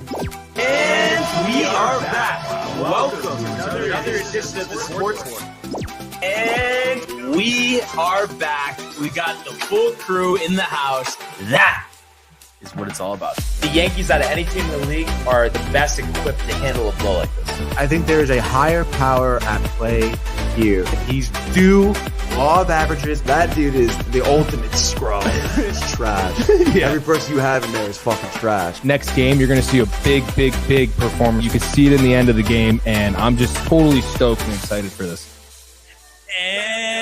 And we are back. Welcome to another edition of the Sports One. And we are back. We got the full crew in the house. That is what it's all about. The Yankees, out of any team in the league, are the best equipped to handle a blow like this. I think there is a higher power at play here. He's due law of averages. That dude is the ultimate scrub. It's trash. Yeah. Every person you have in there is fucking trash. Next game, you're going to see a big performance. You can see it in the end of the game, and I'm just totally stoked and excited for this. And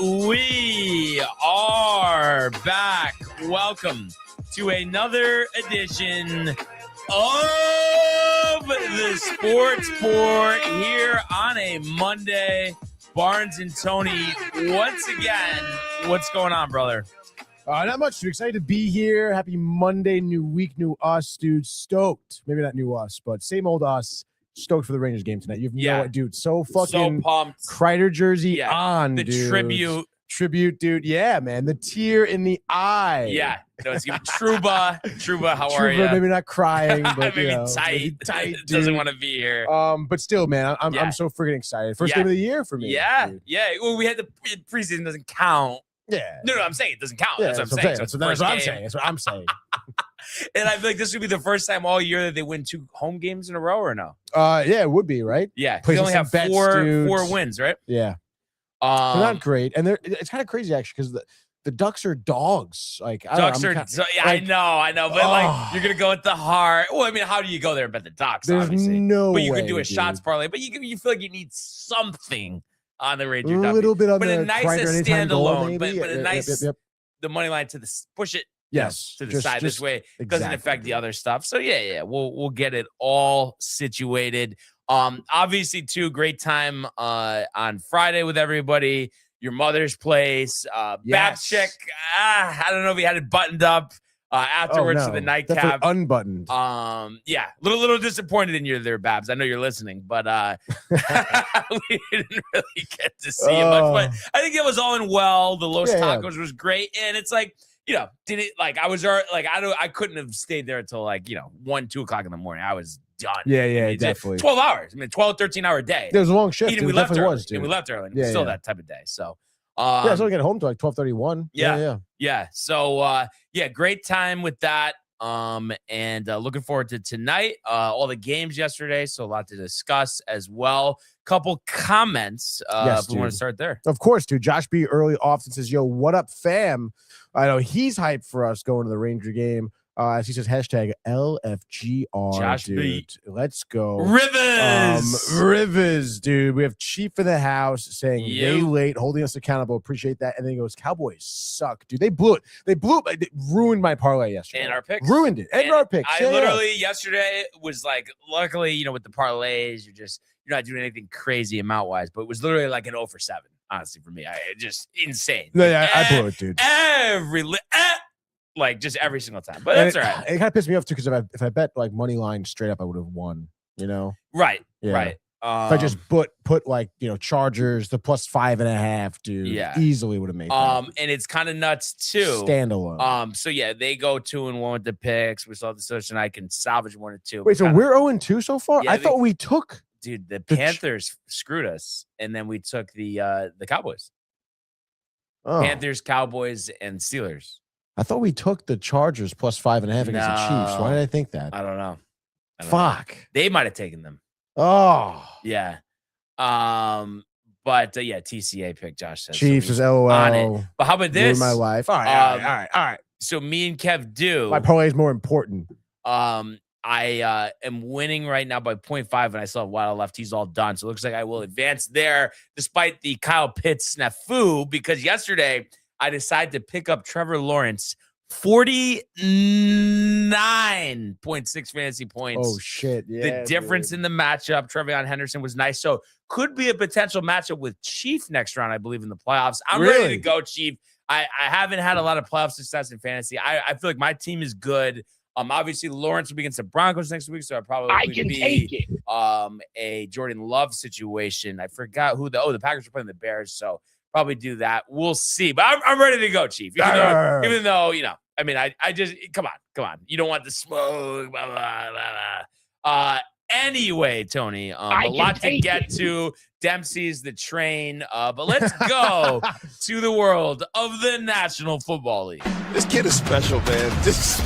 we are back. Welcome to another edition of the Sports Report here on a Monday. Barnes and Tony, once again, what's going on, brother? Not much. Too excited to be here. Happy Monday, new week, new us, dude. Stoked. Maybe not new us, but same old us. Stoked for the Rangers game tonight. You have no idea, dude. So fucking pumped. Kreider jersey on, the dude. Tribute, dude. Yeah, man. The tear in the eye. Yeah. No, it's gonna be Truba. Truba, how are you? Maybe not crying, but maybe tight. Doesn't want to be here. But still, man, I'm so freaking excited. First game of the year for me. Yeah, dude. yeah. Well, we had the preseason doesn't count. Yeah. No, I'm saying it doesn't count. Yeah, that's what I'm saying. That's what I'm saying. And I feel like this would be the first time all year that they win 2 home games in a row, or no? Yeah, it would be, right? Yeah. They only have bets, four wins, right? Yeah. They're not great. And it's kind of crazy, actually, because the Ducks are dogs. Like, Ducks are I know. But, like, you're going to go with the heart. Well, I mean, how do you go there and bet the Ducks, There's obviously? no But you way, can do a shots parlay. But you feel like you need something on the Ranger Ducks. A little bit on but the a nice standalone. But a nice the money line to the push it. Yes, to the side this way doesn't affect the other stuff. So we'll get it all situated. Obviously, too, great time on Friday with everybody. Your mother's place, Babs check. I don't know if he had it buttoned up afterwards to the nightcap, unbuttoned. Little disappointed in you there, Babs. I know you're listening, but we didn't really get to see it much. But I think it was all in well. The Los Tacos was great, and it's like, did it like I was like I couldn't have stayed there until 1, 2 o'clock in the morning. I was done. Yeah, definitely. 12 hours. I mean, 12, 13-hour day. There was a long shift. We left early. And we left early. Still that type of day. So I was only getting home to like 12:31. Yeah. So great time with that. And looking forward to tonight. All the games yesterday, so a lot to discuss as well. Couple comments. If we want to start there. Of course, dude. Josh B. early off says, "Yo, what up, fam?" I know he's hyped for us going to the Ranger game. As he says, hashtag LFGR, Josh dude. B. Let's go. Rivers, dude. We have Chief in the house saying they late, holding us accountable. Appreciate that. And then he goes, Cowboys suck, dude. They blew it. They ruined my parlay yesterday. And our picks. Ruined it. And our picks. I literally yesterday was like, luckily, with the parlays, you're not doing anything crazy amount wise, but it was literally like an 0 for 7, honestly, for me. Just insane. No, I blew it, dude. Just every single time. But that's all right. It kind of pissed me off too, because if I bet like money line straight up, I would have won. Right. Yeah. Right. If I just put like Chargers the +5.5, dude. Yeah. Easily would have made that. And it's kind of nuts too. Standalone. So they go 2-1 with the picks. We saw the solution. I can salvage 1 or 2. Wait, so we're 0-2 so far? Yeah, I thought we took. Dude, the Panthers screwed us, and then we took the Cowboys. Panthers, Cowboys, and Steelers. I thought we took the Chargers +5.5 against the Chiefs. Why did I think that? I don't know. Fuck. They might have taken them. Oh. Yeah. But TCA pick, Josh says. Chiefs is LOL. On it. But how about this? My life. All right. So me and Kev do. My parlay is more important. I am winning right now by 0.5, and I still have a while left. He's all done. So it looks like I will advance there despite the Kyle Pitts snafu, because yesterday I decided to pick up Trevor Lawrence, 49.6 fantasy points. Oh, shit. Yeah. The difference in the matchup, Trevion Henderson was nice. So could be a potential matchup with Chief next round, I believe, in the playoffs. I'm ready to go, Chief. I haven't had a lot of playoff success in fantasy. I feel like my team is good. Obviously Lawrence will be against the Broncos next week, so I can take it. A Jordan Love situation. I forgot who the Packers are playing the Bears, so probably do that. We'll see. But I'm ready to go, Chief. Even though I mean, I just come on. You don't want the smoke. Blah, blah, blah, blah. Anyway, Tony, a lot to get to. Dempsey's the train, but let's go to the world of the National Football League. This kid is special, man. Just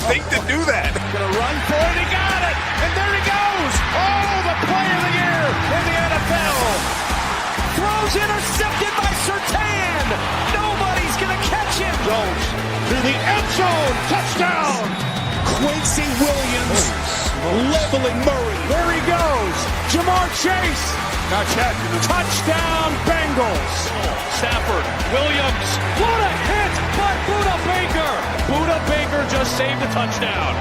think to do that. Gonna run for it. He got it, and there he goes. Oh, the play of the year in the NFL. Throws intercepted by Surtain. Nobody's gonna catch him. Jones through the end zone. Touchdown. Quincy Williams leveling Murray. There he goes. Jamar Chase. Not yet. Touchdown Bengals. Stafford. Williams. What a hit by Budda Baker. Budda Baker just saved a touchdown.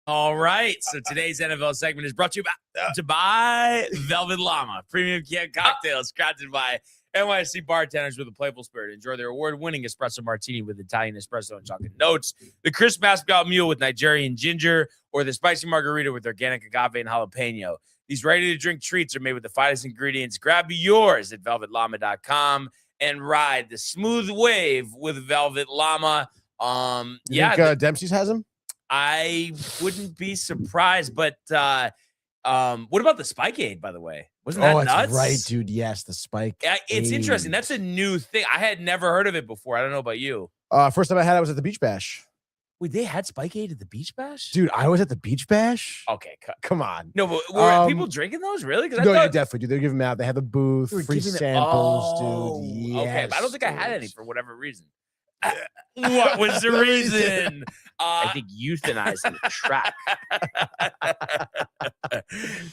All right. So today's NFL segment is brought to you by Velvet Llama. Premium canned cocktails crafted by NYC bartenders with a playful spirit. Enjoy their award-winning espresso martini with Italian espresso and chocolate notes, the crisp mascot mule with Nigerian ginger, or the spicy margarita with organic agave and jalapeno. These ready-to-drink treats are made with the finest ingredients. Grab yours at velvetllama.com and ride the smooth wave with Velvet Llama. You think Dempsey's has him? I wouldn't be surprised, but what about the Spikeade, by the way? Wasn't that nuts? That's right, dude. Yes, the Spike. Yeah, it's interesting. That's a new thing. I had never heard of it before. I don't know about you. First time I had it was at the Beach Bash. Wait, they had Spikeade at the Beach Bash? Dude, I was at the Beach Bash. Okay, come on. No, but were people drinking those really? No, you definitely do. They give them out. They have the booth, free samples, dude. Yes, okay, but I don't think I had any for whatever reason. What was the reason? I think euthanized the track.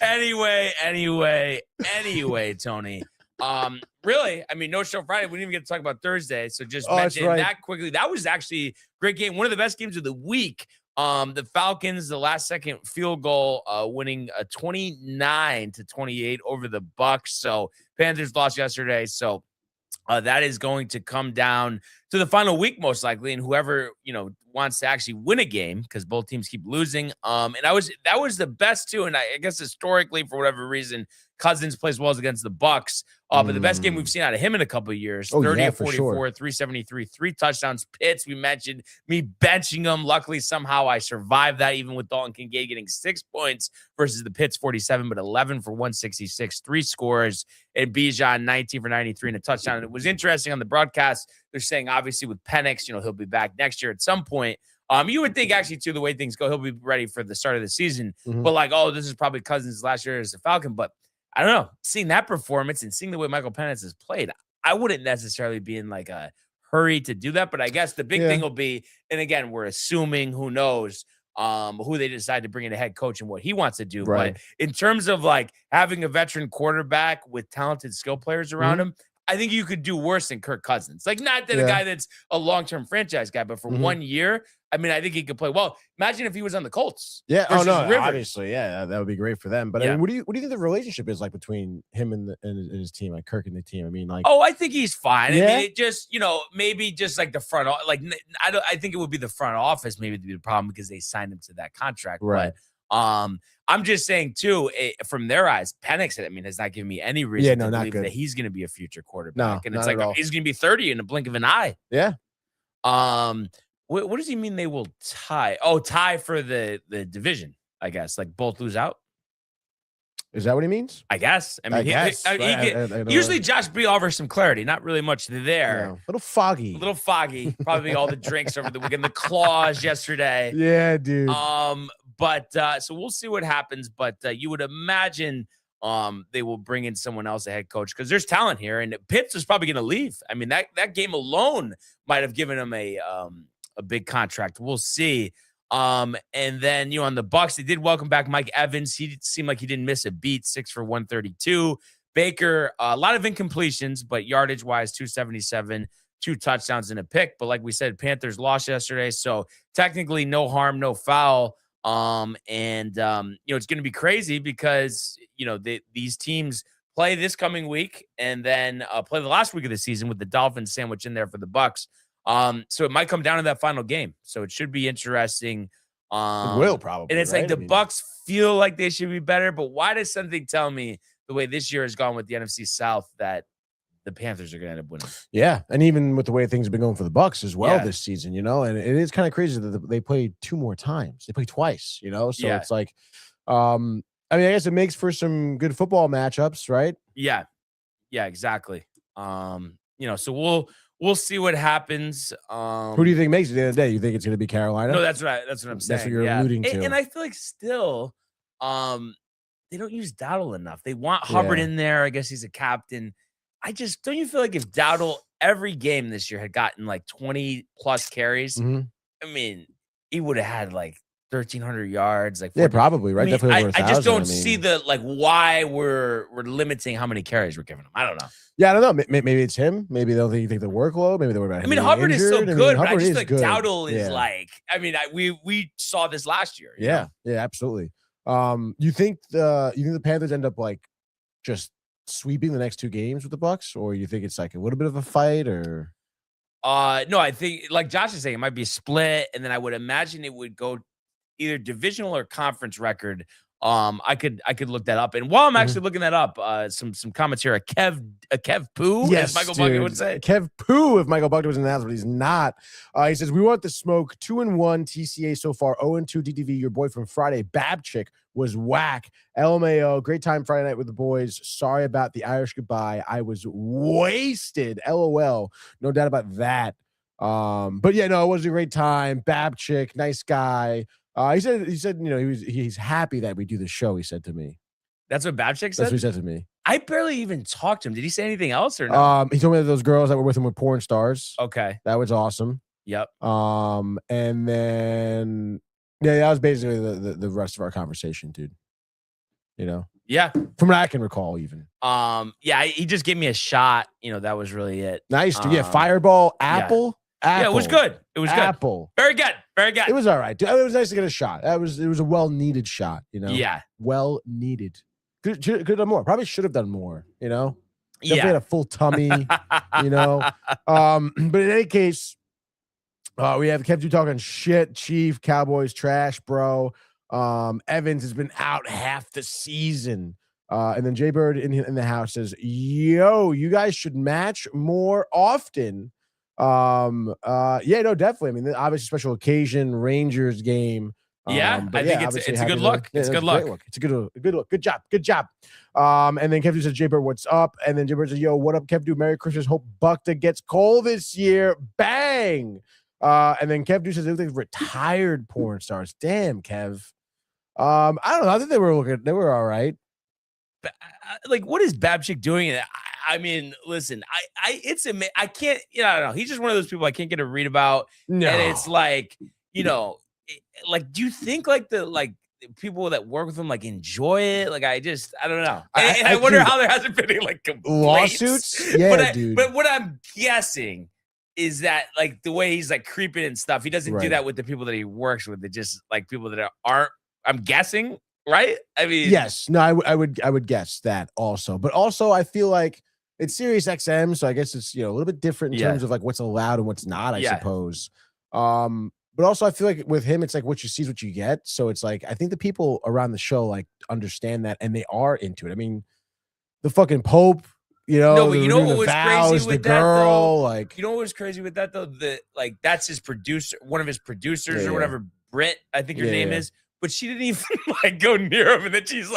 Anyway, Tony. Really, I mean, no show Friday. We didn't even get to talk about Thursday, so just mention that quickly. That was actually a great game. One of the best games of the week. The Falcons, the last second field goal, winning 29-28 over the Bucks. So Panthers lost yesterday. So that is going to come down to the final week, most likely, and whoever wants to actually win a game, because both teams keep losing. And that was the best too. And I guess historically, for whatever reason, Cousins plays well against the Bucks. But the best game we've seen out of him in a couple of years, 30-44, 373, 3 touchdowns. Pitts, we mentioned me benching him. Luckily, somehow I survived that, even with Dalton Kincaid getting 6 points versus the Pitts 47, but 11 for 166, 3 scores, and Bijan 19 for 93 and a touchdown. And it was interesting on the broadcast. They're saying, obviously, with Penix, he'll be back next year at some point. You would think, actually, too, the way things go, he'll be ready for the start of the season. Mm-hmm. But this is probably Cousins' last year as a Falcon. But I don't know. Seeing that performance and seeing the way Michael Penix has played, I wouldn't necessarily be in like a hurry to do that. But I guess the big thing will be, and again, we're assuming, who knows, who they decide to bring in a head coach and what he wants to do. Right. But in terms of like having a veteran quarterback with talented skill players around him, I think you could do worse than Kirk Cousins. Like, not that a guy that's a long-term franchise guy, but for 1 year, I mean, I think he could play well. Imagine if he was on the Colts. Yeah. Oh no, Rivers. obviously, yeah, that would be great for them. But I mean, what do you think the relationship is like between him and his team, like Kirk and the team? I mean, like, I think he's fine. Yeah? I mean, it just, maybe just like the front, like, I think it would be the front office maybe to be the problem, because they signed him to that contract. Right. But I'm just saying too, from their eyes, Penix, I mean, has not given me any reason to believe that he's going to be a future quarterback. And it's like, he's going to be 30 in a blink of an eye. Yeah. What does he mean they will tie? Oh, tie for the division, I guess. Like both lose out. Is that what he means? I guess. I mean, usually Josh B offers some clarity. Not really much there. No. A little foggy. Probably all the drinks over the weekend. The claws yesterday. Yeah, dude. But so we'll see what happens. But you would imagine they will bring in someone else, a head coach, because there's talent here. And Pitts is probably going to leave. I mean, that game alone might have given him a big contract. We'll see. And then, on the Bucks, they did welcome back Mike Evans. He seemed like he didn't miss a beat, 6 for 132. Baker, a lot of incompletions, but yardage-wise, 277, 2 touchdowns and a pick. But like we said, Panthers lost yesterday, so technically no harm, no foul. It's going to be crazy because, these teams play this coming week and then play the last week of the season with the Dolphins sandwich in there for the Bucks. So it might come down to that final game. So it should be interesting. It will probably. And it's like the Bucks feel like they should be better, but why does something tell me the way this year has gone with the NFC South that the Panthers are going to end up winning. Yeah, and even with the way things have been going for the Bucks as well this season, and it is kind of crazy that they play 2 more times. They play twice, so it's like, I guess it makes for some good football matchups, right? Yeah, exactly. So we'll see what happens. Who do you think makes it at the end of the day? You think it's going to be Carolina? No, that's right. That's what I'm saying. That's what you're alluding to. And I feel like still, they don't use Dowdle enough. They want Hubbard in there. I guess he's a captain. Don't you feel like if Dowdle every game this year had gotten like 20 plus carries, I mean, he would have had like 1,300 yards. Like, probably, right? Definitely over 1,000. I just don't see the why we're limiting how many carries we're giving him. I don't know. Yeah, I don't know. Maybe it's him. Maybe they'll think the workload. Maybe they're about. Hubbard is so good, but I just like good. Dowdle is like. We saw this last year. Yeah, absolutely. You think the Panthers end up like just sweeping the next 2 games with the Bucks, or you think it's like a little bit of a fight, or? No, I think like Josh is saying, it might be a split, and then I would imagine it would go either divisional or conference record. I could look that up, and while I'm actually looking that up, some comments here. Kev Poo, as Michael Bucket would say. Kev Poo, if Michael Bucket was an announcement, he's not. He says, we want the smoke. 2-1 TCA so far. 0-2 DTV. Your boy from Friday, Babchick, was whack. LMAO. Great time Friday night with the boys. Sorry about the Irish goodbye. I was wasted. LOL. No doubt about that. But yeah, no, it was a great time. Babchick, nice guy. He said, he's happy that we do the show. He said to me. That's what Babchick said? That's what he said to me. I barely even talked to him. Did he say anything else or no? He told me that those girls that were with him were porn stars. Okay. That was awesome. Yep. And then that was basically the rest of our conversation, dude. Yeah. From what I can recall, even. He just gave me a shot. That was really it. Nice, dude. Fireball, apple. Yeah, it was good. It was apple. Good. Very good. Very good. It was all right, dude. It was nice to get a shot. It was a well-needed shot, Yeah. Well needed. Could have done more. Probably should have done more, Definitely Yeah. had a full tummy, But in any case, we have kept you talking shit, Chief, Cowboys trash, bro. Evans has been out half the season. And then Jay Bird in the house says, yo, you guys should match more often. No, definitely. I mean, obviously special occasion Rangers game. I think it's a good look. It's a good look. It's a good look. Good job. And then Kev says, Jay Bird, what's up? And then Jay Bird says, yo, what up, Kev? Merry Christmas. Hope Buckta gets cold this year. Bang. And then Kev says, they look like retired porn stars. Damn, Kev. I don't know. I think they were all right. Like, what is Babchick doing? I mean, listen, I can't, I don't know. He's just one of those people I can't get a read about. No. And it's like, do you think the people that work with him enjoy it? I don't know. I wonder how there hasn't been any complaints. Lawsuits? Yeah, dude. But what I'm guessing is that the way he's creeping and stuff, he doesn't do that with the people that he works with. It's just people that aren't, I'm guessing, right? I mean, yes. No, I would guess that also. But also I feel like it's Sirius XM, so I guess it's a little bit different in terms of what's allowed and what's not, I suppose. But also I feel like with him, it's what you see is what you get. So it's I think the people around the show understand that and they are into it. I mean, the fucking Pope, no, but you know what was crazy with the girl, you know what was crazy with that though? That's his producer, one of his producers or whatever, Britt, I think her name is. But she didn't even go near him. And then she's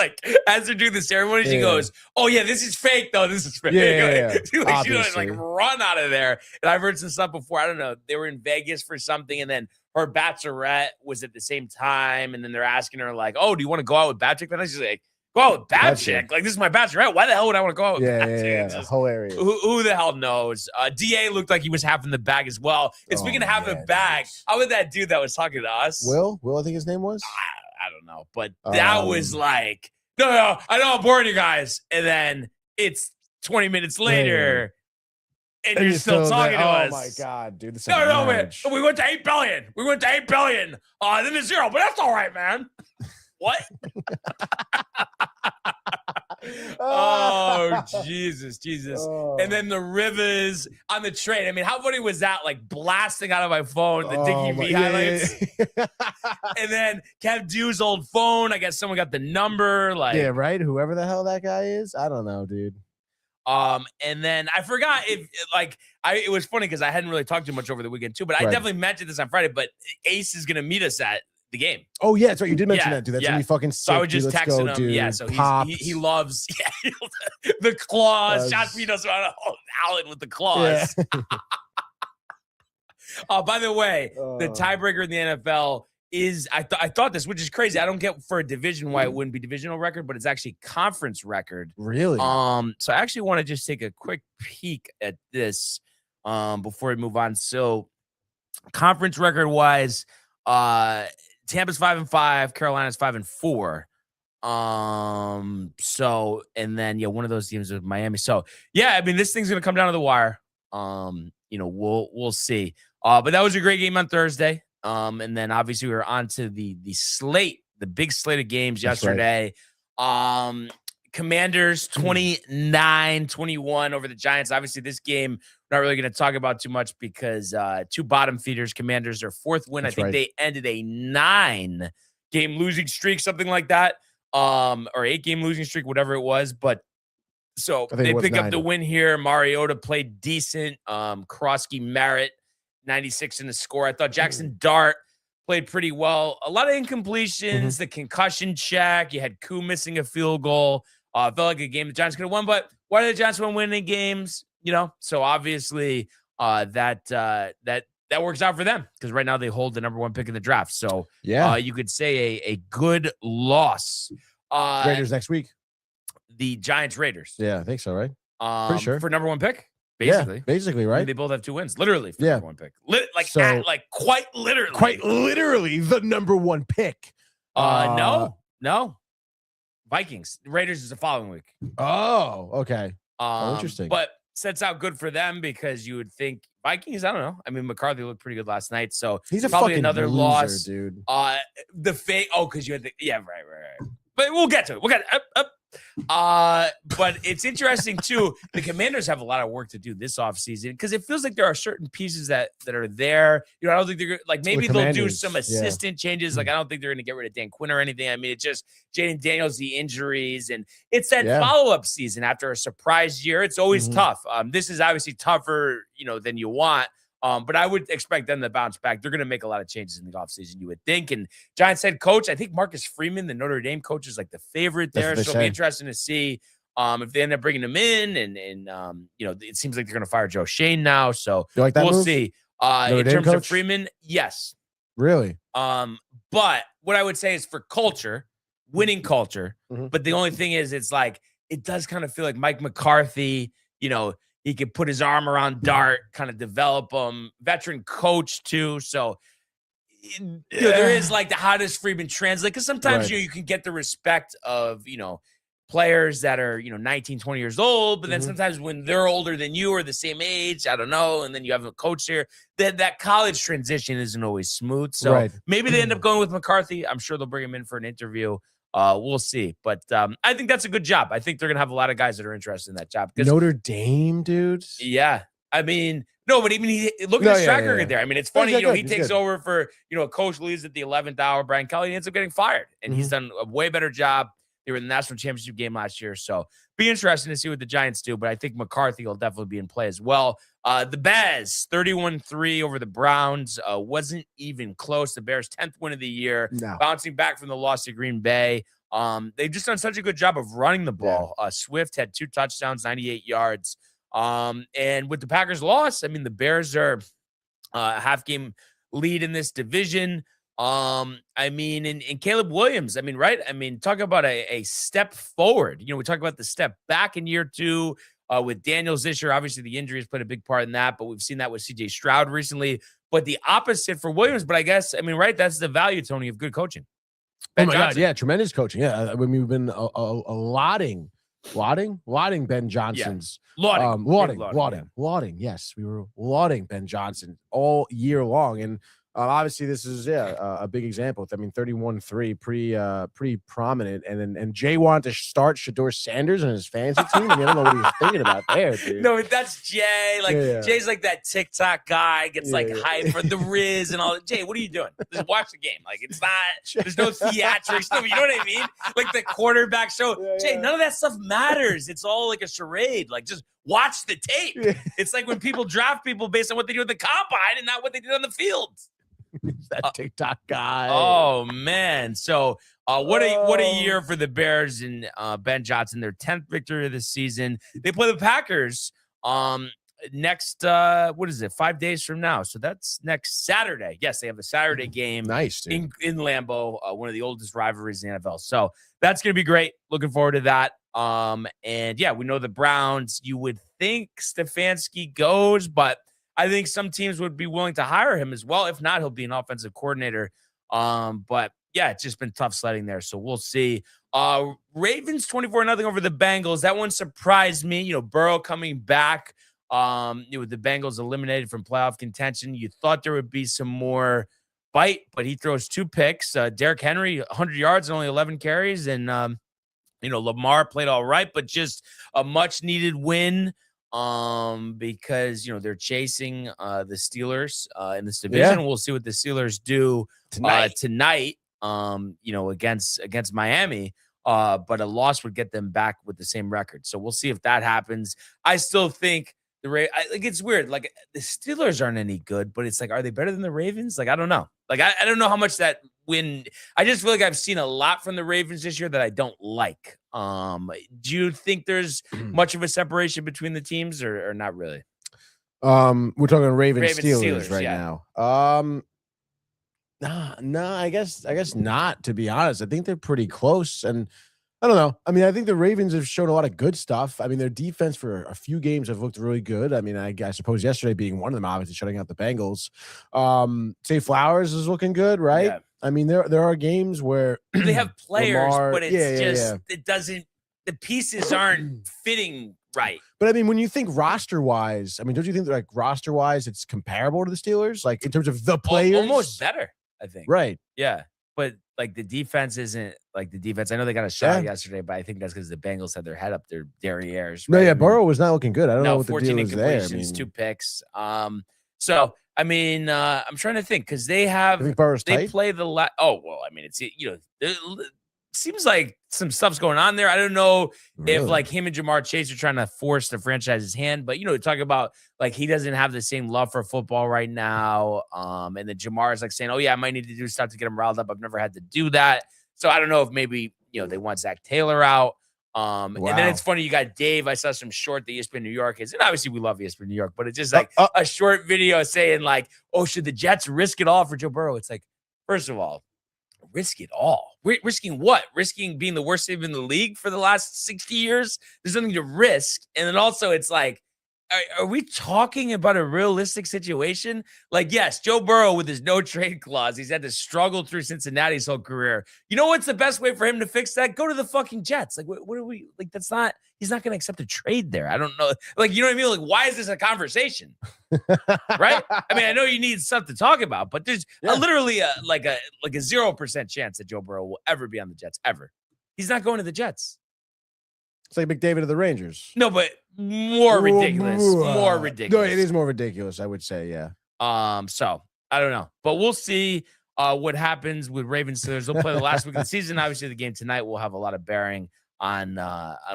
as they're doing the ceremony, she goes, oh yeah, this is fake though. This is fake. She run out of there. And I've heard some stuff before. I don't know. They were in Vegas for something. And then her bachelorette was at the same time. And then they're asking her oh, do you want to go out with Babchick? Then she's like, go out with Babchick? This is my bachelorette. Why the hell would I want to go out with Babchick? Yeah. Hilarious. Who the hell knows? DA looked like he was having the bag as well. And speaking of having a bag, how about that dude that was talking to us? Will, I think his name was? I don't know. But that was no, I know I'm boring you guys. And then it's 20 minutes later. And you're still talking to us. Oh my God, dude. No, man. We went to 8 billion. Then it's 0, but that's all right, man. What? Oh, Jesus. Oh. And then the Rivers on the train. I mean, how funny was that? Blasting out of my phone, the Dickie V highlights. Yeah. And then Kev Dew's old phone. I guess someone got the number. Yeah, right? Whoever the hell that guy is. I don't know, dude. And then I forgot if it was funny because I hadn't really talked too much over the weekend too, but I definitely mentioned this on Friday. But Ace is gonna meet us at the game. Oh yeah, that's right. You did mention that, dude. That's gonna be fucking sick. So I was just dude. texting him. Dude. Yeah, so he loves the claws. Josh Pinos around Allen with the claws. Yeah. By the way, the tiebreaker in the NFL is I thought this, which is crazy. I don't get for a division why it wouldn't be divisional record, but it's actually conference record. Really? So I actually want to just take a quick peek at this before we move on. So conference record wise, Tampa's 5-5, Carolina's 5-4. So and then one of those teams was Miami. So I mean this thing's gonna come down to the wire. We'll see. But that was a great game on Thursday. And then obviously we were on to the slate, the big slate of games yesterday. Right. Commanders 29-21 over the Giants. Obviously, this game not really going to talk about too much because two bottom feeders. Commanders, their fourth win. I think they ended a 9-game losing streak, something like that, or 8-game losing streak, whatever it was. But so they pick up the win here. Mariota played decent. Krosky Merritt 96 in the score. I thought Jackson Dart played pretty well. A lot of incompletions, the concussion check. You had Koo missing a field goal. Felt like a game the Giants could have won, but why did the Giants win winning games? So obviously that works out for them because right now they hold the number 1 pick in the draft. So you could say a good loss. Raiders next week. The Giants Raiders. Yeah, I think so, right? Pretty sure. For number 1 pick. Basically. Yeah, basically, right? I mean, they both have 2 wins, literally for number 1 pick. Quite literally. Quite literally the number 1 pick. No. Vikings. Raiders is the following week. Oh, okay. Interesting. But sets out good for them because you would think Vikings, I don't know. I mean, McCarthy looked pretty good last night, so he's probably fucking another loser, loss. Dude. Because you had right. But we'll get to it. But it's interesting too. The Commanders have a lot of work to do this offseason because it feels like there are certain pieces that are there. I don't think they're maybe they'll do some assistant changes. I don't think they're going to get rid of Dan Quinn or anything. I mean, it's just Jaden Daniels, the injuries, and it's that follow-up season after a surprise year. It's always tough. This is obviously tougher, than you want. But I would expect them to bounce back. They're going to make a lot of changes in the offseason, you would think. And Giants head coach, I think Marcus Freeman, the Notre Dame coach, is the favorite there. So it'll be interesting to see if they end up bringing him in. And it seems like they're going to fire Joe Shane now. So we'll see. In terms of Freeman, yes. Really? But what I would say is for culture, winning culture. But the only thing is, it's it does kind of feel like Mike McCarthy, he could put his arm around Dart, kind of develop him. Veteran coach, too. So there is how does Freeman translate? Because sometimes you can get the respect of, players that are, 19, 20 years old. But then sometimes when they're older than you or the same age, I don't know. And then you have a coach here. That college transition isn't always smooth. So maybe they end up going with McCarthy. I'm sure they'll bring him in for an interview. We'll see. But I think that's a good job. I think they're going to have a lot of guys that are interested in that job. Notre Dame, dude? Yeah. I mean, no, but even look at his track record there. I mean, it's funny, he takes over for, a coach leaves at the 11th hour. Brian Kelly ends up getting fired. And he's done a way better job. They were in the national championship game last year. So be interesting to see what the Giants do. But I think McCarthy will definitely be in play as well. The Bears, 31-3 over the Browns. Wasn't even close. The Bears' 10th win of the year. No. Bouncing back from the loss to Green Bay. They've just done such a good job of running the ball. Swift had 2 touchdowns, 98 yards. And with the Packers' loss, I mean, the Bears are a half-game lead in this division. I mean, and Caleb Williams, I mean, right? I mean, talk about a step forward. We talk about the step back in year 2 with Daniels this year. Obviously, the injuries played a big part in that, but we've seen that with CJ Stroud recently. But the opposite for Williams. But I guess, I mean, right? That's the value, Tony, of good coaching. Ben Johnson. God, yeah, tremendous coaching. Yeah, I mean, we've been lauding Ben Johnson's lauding. Yes, we were lauding Ben Johnson all year long, and Obviously, this is a big example. I mean, 31-3, pretty prominent. And Jay wanted to start Shedeur Sanders on his fantasy team. I mean, I don't know what he was thinking about there, dude. No, that's Jay. Like Jay's like that TikTok guy, gets hype for the Riz and all. Jay, what are you doing? Just watch the game. Like it's not. There's no theatrics. You know what I mean? Like the quarterback show. Jay, none of that stuff matters. It's all like a charade. Like just watch the tape. It's like when people draft people based on what they do at the combine and not what they did on the field. That TikTok guy. Oh man! So what a year for the Bears and Ben Johnson. Their 10th victory of the season. They play the Packers next. What is it? 5 days from now. So that's next Saturday. Yes, they have a Saturday game. Nice in Lambeau. One of the oldest rivalries in the NFL. So that's gonna be great. Looking forward to that. And yeah, we know the Browns. You would think Stefanski goes, but I think some teams would be willing to hire him as well. If not, he'll be an offensive coordinator. But yeah, it's just been tough sledding there. So we'll see. Ravens 24-0 over the Bengals. That one surprised me. Burrow coming back. With the Bengals eliminated from playoff contention, you thought there would be some more bite, but he throws 2 picks. Derrick Henry, 100 yards and only 11 carries. And, Lamar played all right, but just a much needed win. Because they're chasing the Steelers in this division. Yeah. We'll see what the Steelers do tonight. Against Miami. But a loss would get them back with the same record. So we'll see if that happens. I still think it's weird. Like the Steelers aren't any good, but it's like, are they better than the Ravens? Like I don't know. Like I don't know how much that win. I just feel like I've seen a lot from the Ravens this year that I don't like. Do you think there's much of a separation between the teams or not really? We're talking Ravens Steelers right now. No, I guess not, to be honest. I think they're pretty close. And I don't know. I mean, I think the Ravens have shown a lot of good stuff. I mean, their defense for a few games have looked really good. I mean, I suppose yesterday being one of them, obviously shutting out the Bengals. Say Flowers is looking good, right? Yeah. I mean, there are games where they have players, but it's it doesn't. The pieces aren't fitting right. But I mean, when you think roster wise, I mean, don't you think that like roster wise, it's comparable to the Steelers, like in terms of the players? Almost better, I think. Right. Yeah. But like the defense isn't like the defense. I know they got a shot yesterday, but I think that's because the Bengals had their head up their derrieres. Right? No, yeah, Burrow was not looking good. I don't know what the deal is there. 14 incompletions, 2 picks. So I mean, I'm trying to think because they play the I mean, it's it seems like some stuff's going on there. I don't know if like him and Jamar Chase are trying to force the franchise's hand, but talk about like he doesn't have the same love for football right now. And then Jamar is like saying, "Oh yeah, I might need to do stuff to get him riled up. I've never had to do that." So I don't know if maybe they want Zach Taylor out. And then it's funny, you got Dave. I saw some short that ESPN New York is, and obviously we love ESPN New York, but it's just like a short video saying like, "Oh, should the Jets risk it all for Joe Burrow?" It's like, first of all, risk it all. Risking what? Risking being the worst team in the league for the last 60 years? There's nothing to risk. And then also it's like, are we talking about a realistic situation? Like, yes, Joe Burrow with his no trade clause, he's had to struggle through Cincinnati's whole career. You know what's the best way for him to fix that? Go to the fucking Jets. Like, what are we like? He's not going to accept a trade there. I don't know. Like, you know what I mean? Like, why is this a conversation? Right? I mean, I know you need stuff to talk about, but there's literally a 0% chance that Joe Burrow will ever be on the Jets ever. He's not going to the Jets. It's like McDavid of the Rangers. No, but more ridiculous. More ridiculous. No, it is more ridiculous, I would say, yeah. So I don't know. But we'll see what happens with Ravens Steelers. They'll play the last week of the season. Obviously, the game tonight will have a lot of bearing on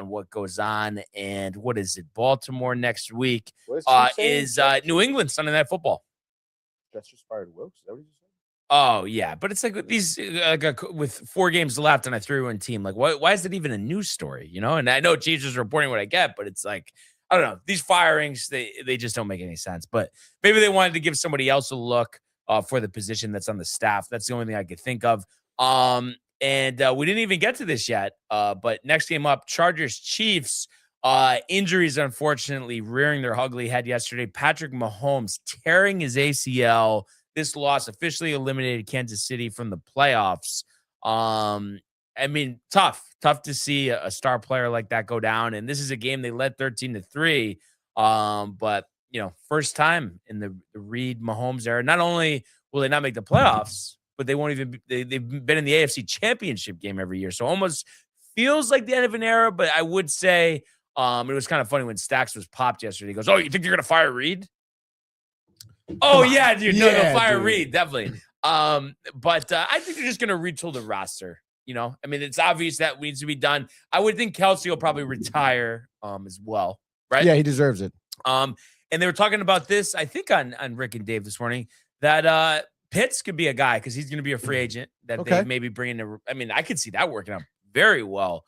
what goes on. And what is it? Baltimore next week is New England Sunday Night Football. That's just fired Wilkes. Is that what you said? Oh, yeah. But it's like these with 4 games left and I threw one team. Like, why is it even a news story? And I know Chiefs is reporting what I get, but it's like, I don't know. These firings, they just don't make any sense. But maybe they wanted to give somebody else a look for the position that's on the staff. That's the only thing I could think of. And we didn't even get to this yet. But next game up, Chargers-Chiefs. Injuries, unfortunately, rearing their ugly head yesterday. Patrick Mahomes tearing his ACL. This loss officially eliminated Kansas City from the playoffs. I mean, tough to see a star player like that go down. And this is a game they led 13-3. But first time in the Reed Mahomes era. Not only will they not make the playoffs? But they won't even. They've been in the AFC Championship game every year, so almost feels like the end of an era. But I would say it was kind of funny when Stacks was popped yesterday. He goes, "Oh, you think you're gonna fire Reed?" Oh yeah, dude. No, fire Reed, definitely. But I think they're just gonna retool the roster. I mean, it's obvious that needs to be done. I would think Kelsey will probably retire as well, right? Yeah, he deserves it. And they were talking about this, I think, on Rick and Dave this morning, that Pitts could be a guy because he's going to be a free agent that they maybe bring in. I mean, I could see that working out very well.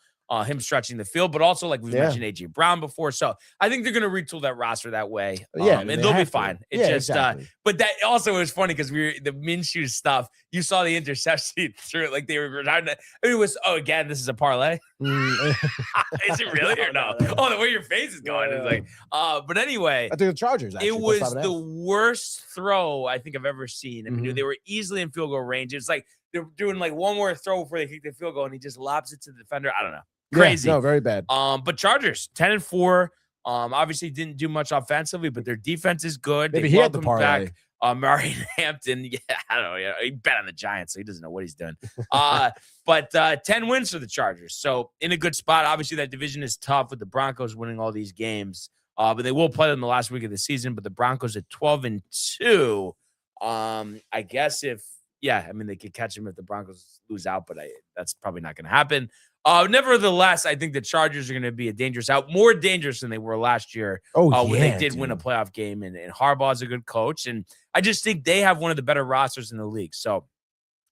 Him stretching the field, but also like we mentioned AJ Brown before. So I think they're going to retool that roster that way. And they'll be fine. It's just, exactly. But that also was funny because the Minshew stuff, you saw the interception through it. Like they were trying to, it was, again, this is a parlay. Is it really or no? Oh, the way your face is going is like, but anyway, I think the Chargers, it was the worst throw I think I've ever seen. I mean, they were easily in field goal range. It's like they're doing like one more throw before they kick the field goal and he just lobs it to the defender. I don't know. Crazy. Yeah, no, very bad. But Chargers 10-4. Obviously didn't do much offensively, but their defense is good. Maybe he had the parlay. Back Murray Hampton. Yeah, I don't know. Yeah, he bet on the Giants, so he doesn't know what he's doing. But 10 wins for the Chargers. So in a good spot. Obviously, that division is tough with the Broncos winning all these games. But they will play them the last week of the season. But the Broncos at 12-2. I guess I mean, they could catch them if the Broncos lose out, but that's probably not going to happen. Nevertheless, I think the Chargers are going to be a dangerous more dangerous than they were last year. When they did win a playoff game, and Harbaugh's a good coach, and I just think they have one of the better rosters in the league. So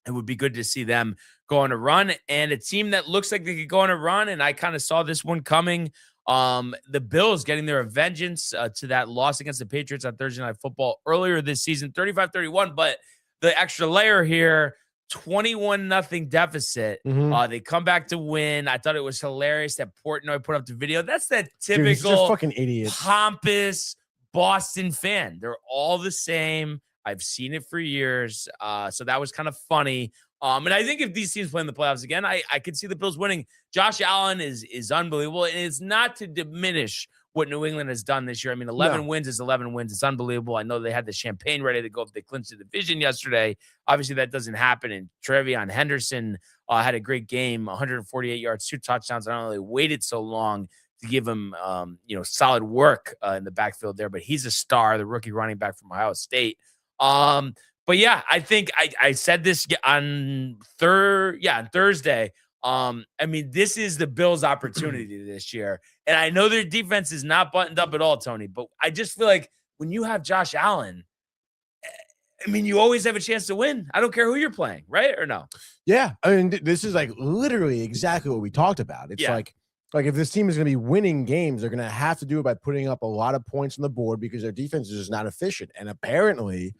it would be good to see them go on a run, and a team that looks like they could go on a run. And I kind of saw this one coming. The Bills getting their vengeance to that loss against the Patriots on Thursday Night Football earlier this season, 35-31. But the extra layer here. 21-0 deficit. They come back to win. I thought it was hilarious that Portnoy put up the video. That's that typical Dude, just fucking idiot, pompous Boston fan. They're all the same. I've seen it for years. So that was kind of funny. And I think if these teams play in the playoffs again, I could see the Bills winning. Josh Allen is unbelievable, and it's not to diminish what New England has done this year. I mean, 11 wins is 11 wins. It's unbelievable. I know they had the champagne ready to go if they clinched the division yesterday. Obviously, that doesn't happen. And Trevion Henderson had a great game, 148 yards, 2 touchdowns. I don't know they waited so long to give him, solid work in the backfield there. But he's a star, the rookie running back from Ohio State. But yeah, I think I said this on Thursday. I mean, this is the Bills' opportunity this year. And I know their defense is not buttoned up at all, Tony, but I just feel like when you have Josh Allen, I mean, you always have a chance to win. I don't care who you're playing, right? Or no? Yeah. I mean, this is like literally exactly what we talked about. It's like if this team is going to be winning games, they're going to have to do it by putting up a lot of points on the board because their defense is just not efficient. And apparently,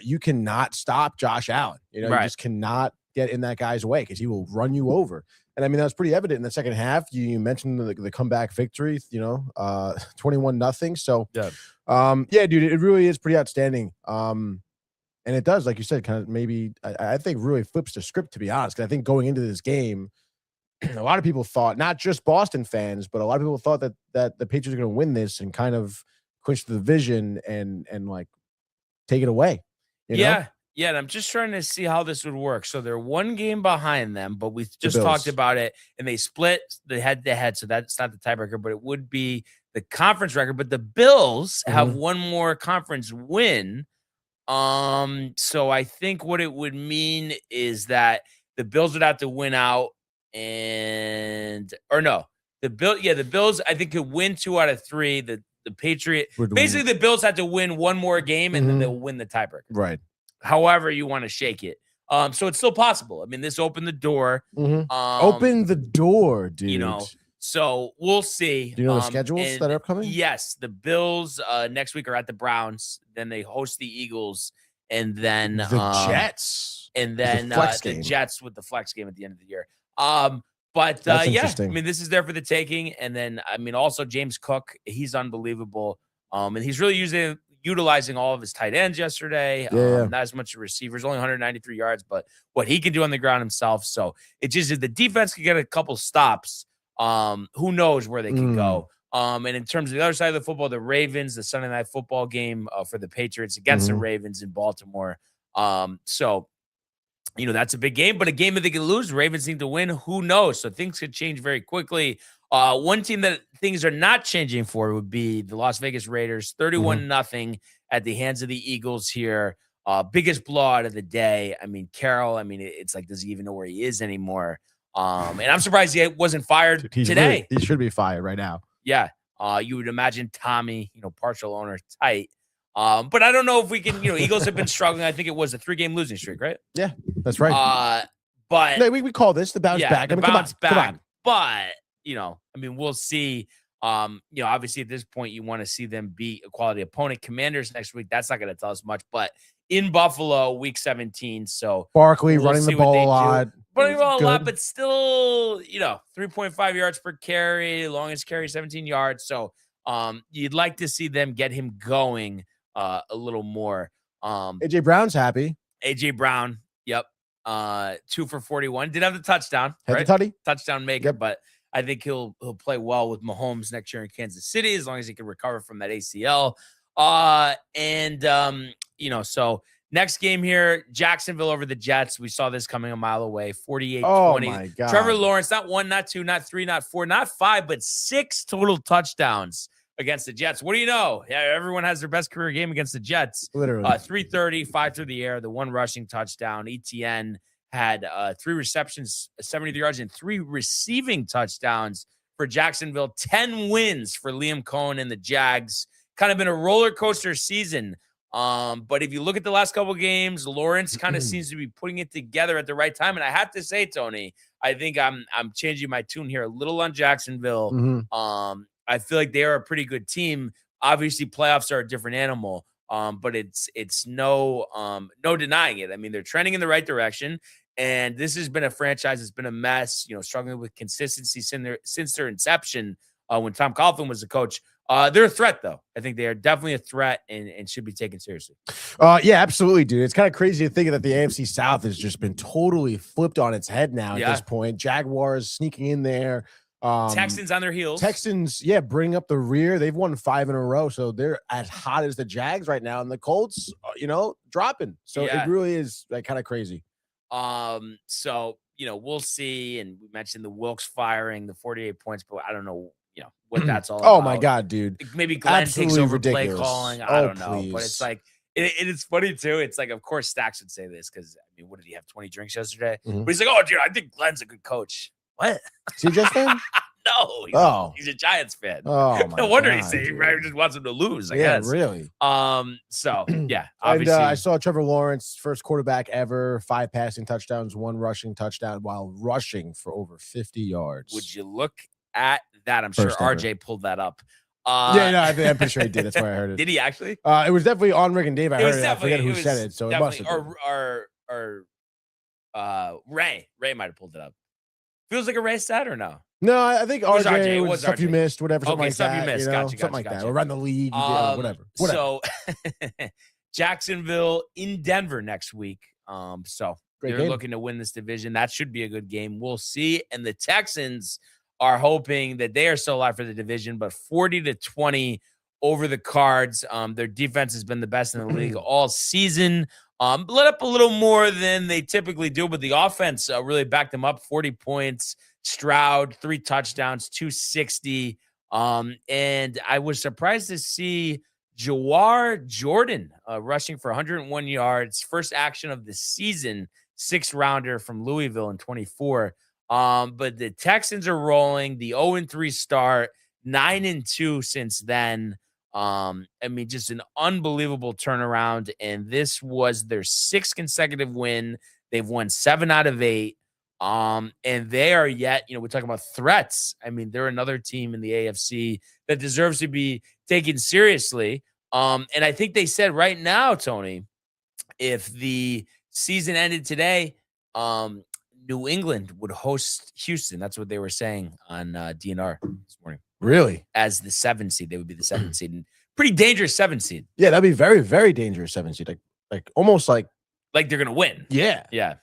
you cannot stop Josh Allen. You just cannot get in that guy's way because he will run you over. And I mean, that was pretty evident in the second half. You mentioned the comeback victory, 21-0. So, dude, it really is pretty outstanding. And it does, like you said, kind of maybe, I think really flips the script, to be honest. Because I think going into this game, a lot of people thought, not just Boston fans, but a lot of people thought that the Patriots are going to win this and kind of clinch the division and like take it away. You know? Yeah, and I'm just trying to see how this would work. So they're one game behind them, but we just talked about it, and they split the head-to-head, so that's not the tiebreaker, but it would be the conference record. But the Bills have one more conference win. So I think what it would mean is that the Bills would have to win out, the Bills I think could win 2 out of 3. The Patriots, basically the Bills had to win one more game, and then they'll win the tiebreaker. Right. However you want to shake it. So it's still possible. I mean, this opened the door. Open the door, dude. So we'll see. Do you know the schedules that are upcoming? Yes. The Bills next week are at the Browns. Then they host the Eagles. And then the Jets. And then the Jets with the flex game at the end of the year. But I mean, this is there for the taking. And then, I mean, also James Cook, he's unbelievable. And he's really utilizing all of his tight ends yesterday. Not as much receivers, only 193 yards, but what he can do on the ground himself. So it just, if the defense could get a couple stops, who knows where they can go. And in terms of the other side of the football, the Ravens, the Sunday Night Football game for the Patriots against the Ravens in Baltimore. So, that's a big game, but a game that they can lose. Ravens need to win. Who knows? So things could change very quickly. One team that things are not changing for would be the Las Vegas Raiders, 31-0 at the hands of the Eagles here. Biggest blowout of the day. I mean, Carroll, it's like, does he even know where he is anymore? And I'm surprised he wasn't fired today. He should be fired right now. Yeah. You would imagine Tommy, partial owner tight. But I don't know if we can, Eagles have been struggling. I think it was a 3-game losing streak, right? Yeah, that's right. But no, we call this the bounce back. Come on. But, we'll see. Obviously at this point, you want to see them beat a quality opponent. Commanders next week. That's not going to tell us much, but in Buffalo, week 17. So Barkley running the ball a lot. Running the ball a lot, but still, 3.5 yards per carry, longest carry, 17 yards. So you'd like to see them get him going a little more. AJ Brown's happy. AJ Brown, yep. 2 for 41. Did have the touchdown. Had the tutty? Touchdown maker, but I think he'll play well with Mahomes next year in Kansas City as long as he can recover from that ACL. So next game here, Jacksonville over the Jets. We saw this coming a mile away, 48-20. Oh my God. Trevor Lawrence, not 1, not 2, not 3, not 4, not 5, but 6 total touchdowns against the Jets. What do you know? Yeah, everyone has their best career game against the Jets. Literally. 330, 5 through the air, the 1 rushing touchdown. ETN had 3 receptions, 73 yards, and 3 receiving touchdowns for Jacksonville. 10 wins for Liam Cohen and the Jags. Kind of been a roller coaster season. But if you look at the last couple games, Lawrence kind of seems to be putting it together at the right time. And I have to say, Tony, I think I'm changing my tune here a little on Jacksonville. I feel like they are a pretty good team. Obviously, playoffs are a different animal. But it's no denying it. They're trending in the right direction. And this has been a franchise that's been a mess, struggling with consistency since their inception when Tom Coughlin was the coach. They're a threat, though. I think they are definitely a threat and should be taken seriously. Yeah, absolutely, dude. It's kind of crazy to think that the AFC South has just been totally flipped on its head now at this point. Jaguars sneaking in there. Texans on their heels. Texans, bring up the rear. They've won 5 in a row, so they're as hot as the Jags right now. And the Colts, dropping. So it really is kind of crazy. So we'll see. And we mentioned the Wilkes firing, the 48 points, but I don't know. What that's all about. Oh my God, dude. Maybe Glenn Absolutely takes over ridiculous. play calling. I don't know. Please. But it's like, it is funny too. It's like, of course, Stacks would say this because, what did he have, 20 drinks yesterday? But he's like, oh, dude, I think Glenn's a good coach. What? Is he just fan? No. He's a Giants fan. Oh, no wonder he's saying he probably just wants him to lose, I guess. Really. So, yeah, obviously. obviously. I saw Trevor Lawrence, first quarterback ever, 5 passing touchdowns, 1 rushing touchdown while rushing for over 50 yards. Would you look at that? I'm sure RJ pulled that up. I'm pretty sure he did. That's why I heard it. Did he actually? It was definitely on Rick and Dave. I heard it. I forget who said it. So it must have been. Or Ray. Ray might have pulled it up. Feels like a Ray stat or no? No, I think RJ was stuff RJ. You missed, whatever. Something like stuff that. You missed. Something like that. Around the league, whatever. So Jacksonville in Denver next week. So Great they're game. looking to win this division. That should be a good game. We'll see. And the Texans are hoping that they are still alive for the division, but 40-20 over the Cards. Their defense has been the best in the league all season. Let up a little more than they typically do, but the offense really backed them up. 40 points. Stroud, 3 touchdowns, 260. And I was surprised to see Jawar Jordan rushing for 101 yards. First action of the season, 6th rounder from Louisville in 24. But the Texans are rolling. The 0-3 start, 9-2 since then. Just an unbelievable turnaround. And this was their 6th consecutive win. They've won 7 out of 8. And they are yet, we're talking about threats. They're another team in the AFC that deserves to be taken seriously. And I think they said right now, Tony, if the season ended today, New England would host Houston. That's what they were saying on DNR this morning. Really? As the 7th seed, they would be the 7th seed. And pretty dangerous 7th seed. Yeah, that'd be very, very dangerous 7th seed. Like almost like they're gonna win. Yeah. Yeah.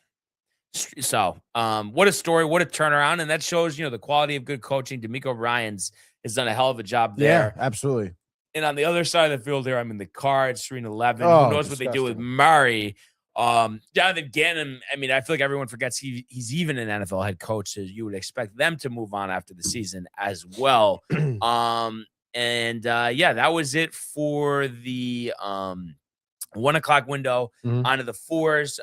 So, what a story, what a turnaround, and that shows the quality of good coaching. DeMeco Ryans has done a hell of a job there. Yeah, absolutely. And on the other side of the field, there, the Cards 3-11. Oh, Who knows what they do with Murray? Jonathan Gannon, I mean, I feel like everyone forgets he's even an NFL head coach, so you would expect them to move on after the season as well. That was it for the 1 o'clock window. Onto the fours.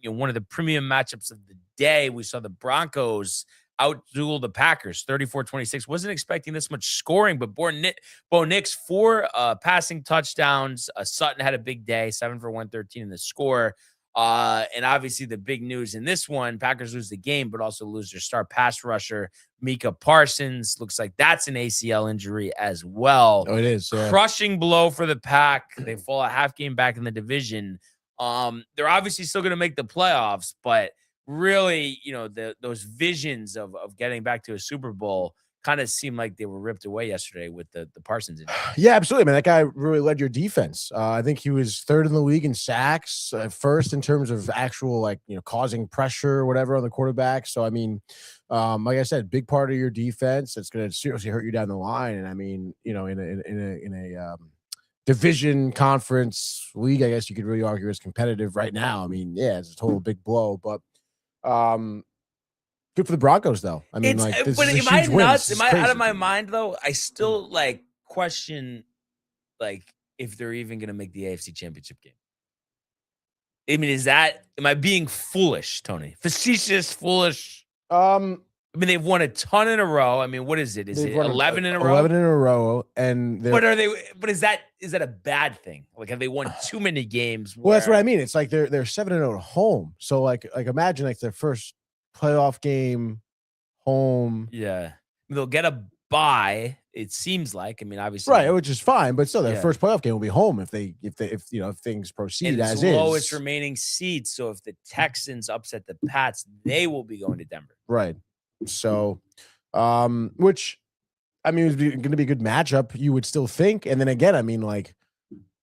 One of the premium matchups of the day. We saw the Broncos outduel the Packers 34-26. Wasn't expecting this much scoring, but Bo Nix 4 passing touchdowns. Sutton had a big day, 7 for 113 in the score. And obviously the big news in this one, Packers lose the game, but also lose their star pass rusher, Micah Parsons. Looks like that's an ACL injury as well. Oh, it is. Yeah. Crushing blow for the Pack. They fall a half game back in the division. They're obviously still going to make the playoffs, but really, those visions of getting back to a Super Bowl kind of seemed like they were ripped away yesterday with the Parsons injury. Yeah, absolutely, man. That guy really led your defense. I think he was 3rd in the league in sacks, first in terms of actual, causing pressure or whatever on the quarterback. So, I mean, like I said, big part of your defense. It's going to seriously hurt you down the line. And I mean, in a division conference league, I guess you could really argue is competitive right now. I mean, yeah, it's a total big blow, but good for the Broncos, though. I mean, this but is a am I huge win. nuts? This is Am I out crazy. of my mind though? I still question if they're even going to make the AFC Championship game. I mean, am I being foolish, Tony? Facetious, foolish? I mean, they've won a ton in a row. I mean, what is it? Is it 11 in a row? 11 in a row, and but is that a bad thing? Have they won too many games? Well, that's what I mean. It's like they're 7-0 at home. So imagine their first playoff game home. Yeah, they'll get a bye. It seems like. I mean, obviously, right, which is fine, but still, their first playoff game will be home if things proceed as is. Lowest remaining seed. So if the Texans upset the Pats, they will be going to Denver. Right. So, which I mean, is going to be a good matchup. You would still think, and then again, I mean, like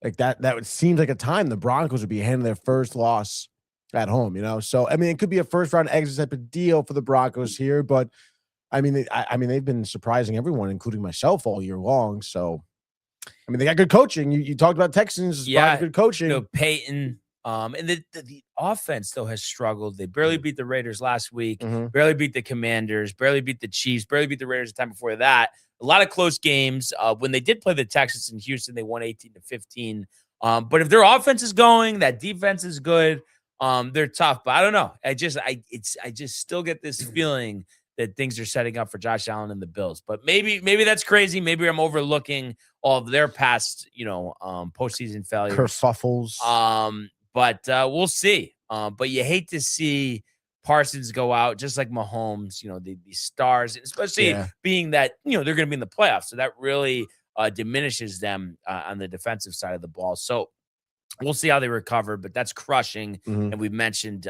that would seem like a time the Broncos would be handing their first loss at home. So I mean, it could be a first round exit type of deal for the Broncos here, but. I mean, they've been surprising everyone, including myself, all year long. So, I mean, they got good coaching. You talked about Texans, good coaching. Peyton, and the offense though has struggled. They barely beat the Raiders last week, Mm-hmm. barely beat the Commanders, barely beat the Chiefs, barely beat the Raiders the time before that. A lot of close games. When they did play the Texans in Houston, they won 18-15. But if their offense is going, that defense is good. They're tough, but I don't know. I just still get this feeling that things are setting up for Josh Allen and the Bills. But maybe that's crazy. Maybe I'm overlooking all of their past, postseason failures. Kerfuffles. But we'll see. But you hate to see Parsons go out just like Mahomes, the stars, especially being that, they're going to be in the playoffs. So that really diminishes them on the defensive side of the ball. So we'll see how they recover, but that's crushing. Mm-hmm. And we mentioned,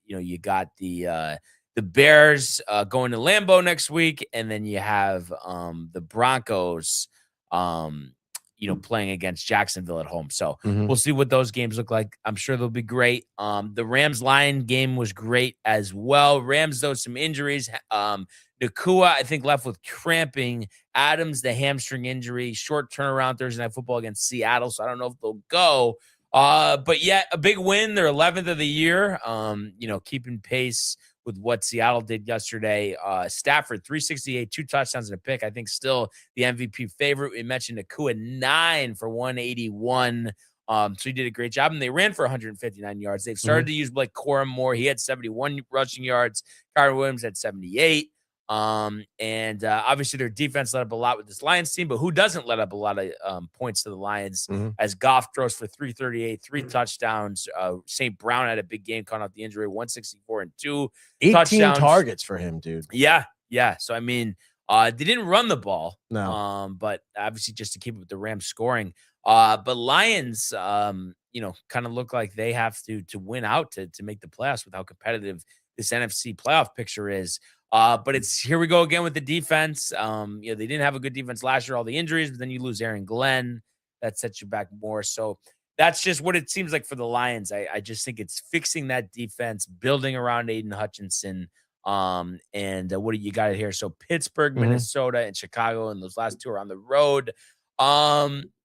you got the Bears going to Lambeau next week, and then you have the Broncos, playing against Jacksonville at home. So we'll see what those games look like. I'm sure they'll be great. The Rams-Lion game was great as well. Rams, though, some injuries. Nakua, I think, left with cramping. Adams, the hamstring injury. Short turnaround Thursday Night Football against Seattle, so I don't know if they'll go. But yet, a big win. They're 11th of the year, keeping pace with what Seattle did yesterday. Stafford, 368, 2 touchdowns and a pick. I think still the MVP favorite. We mentioned Nakua, 9 for 181. So he did a great job. And they ran for 159 yards. They've started to use Blake Corum more. He had 71 rushing yards. Kyron Williams had 78. Obviously their defense let up a lot with this Lions team, but who doesn't let up a lot of points to the Lions as Goff throws for 338, 3 touchdowns. St. Brown had a big game, caught off the injury, 164 and 2 18 touchdowns. targets for him, dude. Yeah. So, I mean, they didn't run the ball, but obviously just to keep up with the Rams scoring. But Lions, kind of look like they have to win out to make the playoffs with how competitive this NFC playoff picture is. But it's here we go again with the defense. They didn't have a good defense last year, all the injuries, but then you lose Aaron Glenn. That sets you back more. So that's just what it seems like for the Lions. I just think it's fixing that defense, building around Aiden Hutchinson. And what do you got here? So Pittsburgh, Minnesota, and Chicago, and those last 2 are on the road.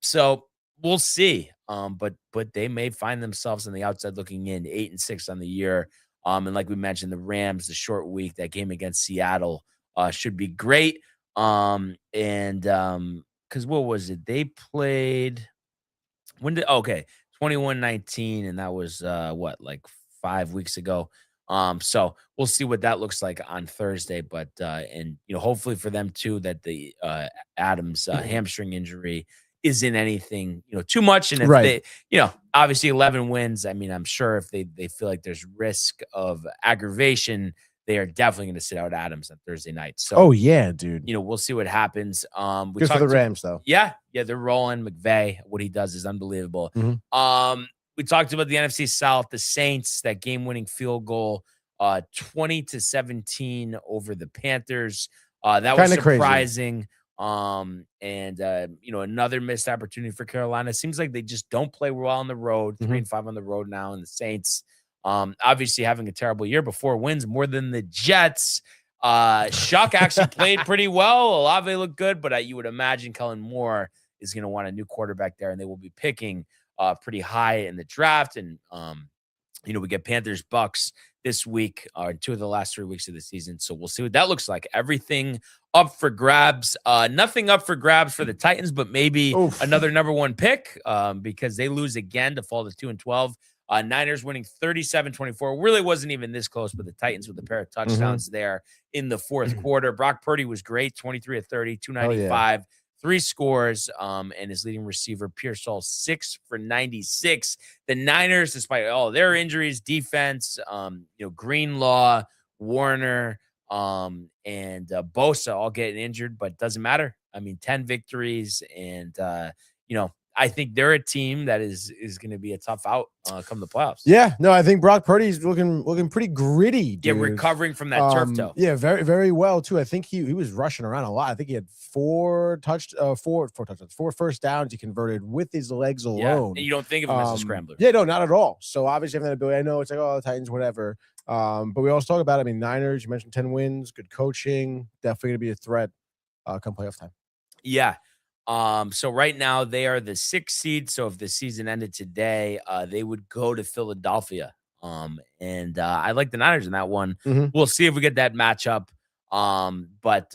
So we'll see. But they may find themselves on the outside looking in, 8-6 on the year. And like we mentioned, the Rams, the short week, that game against Seattle should be great. Because what was it? They played 21-19, and that was like 5 weeks ago. So we'll see what that looks like on Thursday. But and hopefully for them too, that the Adams hamstring injury isn't anything too much. And if they obviously 11 wins, I mean, I'm sure if they feel like there's risk of aggravation, they are definitely going to sit out Adams on Thursday night. So dude. We'll see what happens. Good for the Rams though. Yeah, they're rolling. McVay, what he does is unbelievable. We talked about the NFC South, the Saints, that game-winning field goal, 20-17 over the Panthers. That was surprising. Another missed opportunity for Carolina. Seems like they just don't play well on the road. 3-5 on the road now, and the Saints, obviously having a terrible year, but 4 wins more than the Jets. Shuck actually played pretty well. Olave looked good, but you would imagine Kellen Moore is going to want a new quarterback there, and they will be picking pretty high in the draft. And we get Panthers Bucks this week, 2 of the last 3 weeks of the season. So we'll see what that looks like. Everything up for grabs. Nothing up for grabs for the Titans, but maybe another number 1 pick because they lose again to fall to 2-12. Niners winning 37-24. Really wasn't even this close, but the Titans with a pair of touchdowns there in the fourth quarter. Brock Purdy was great, 23 of 30, 295. 3 scores, and his leading receiver, Pearsall, 6 for 96. The Niners, despite all their injuries, defense, Greenlaw, Warner, and Bosa all getting injured, but doesn't matter. I mean, 10 victories, and I think they're a team that is going to be a tough out come the playoffs. Yeah, no, I think Brock Purdy's looking pretty gritty, dude. Yeah, recovering from that turf toe. Yeah, very, very well too. I think he was rushing around a lot. I think he had 4 first downs he converted with his legs alone. Yeah, and you don't think of him as a scrambler. Yeah, no, not at all. So obviously having that ability, I know it's like, the Titans, whatever. But we also talk about, I mean, Niners, you mentioned 10 wins, good coaching, definitely going to be a threat come playoff time. Yeah. So right now they are the 6th seed. So if the season ended today, they would go to Philadelphia. And I like the Niners in that one. We'll see if we get that matchup. But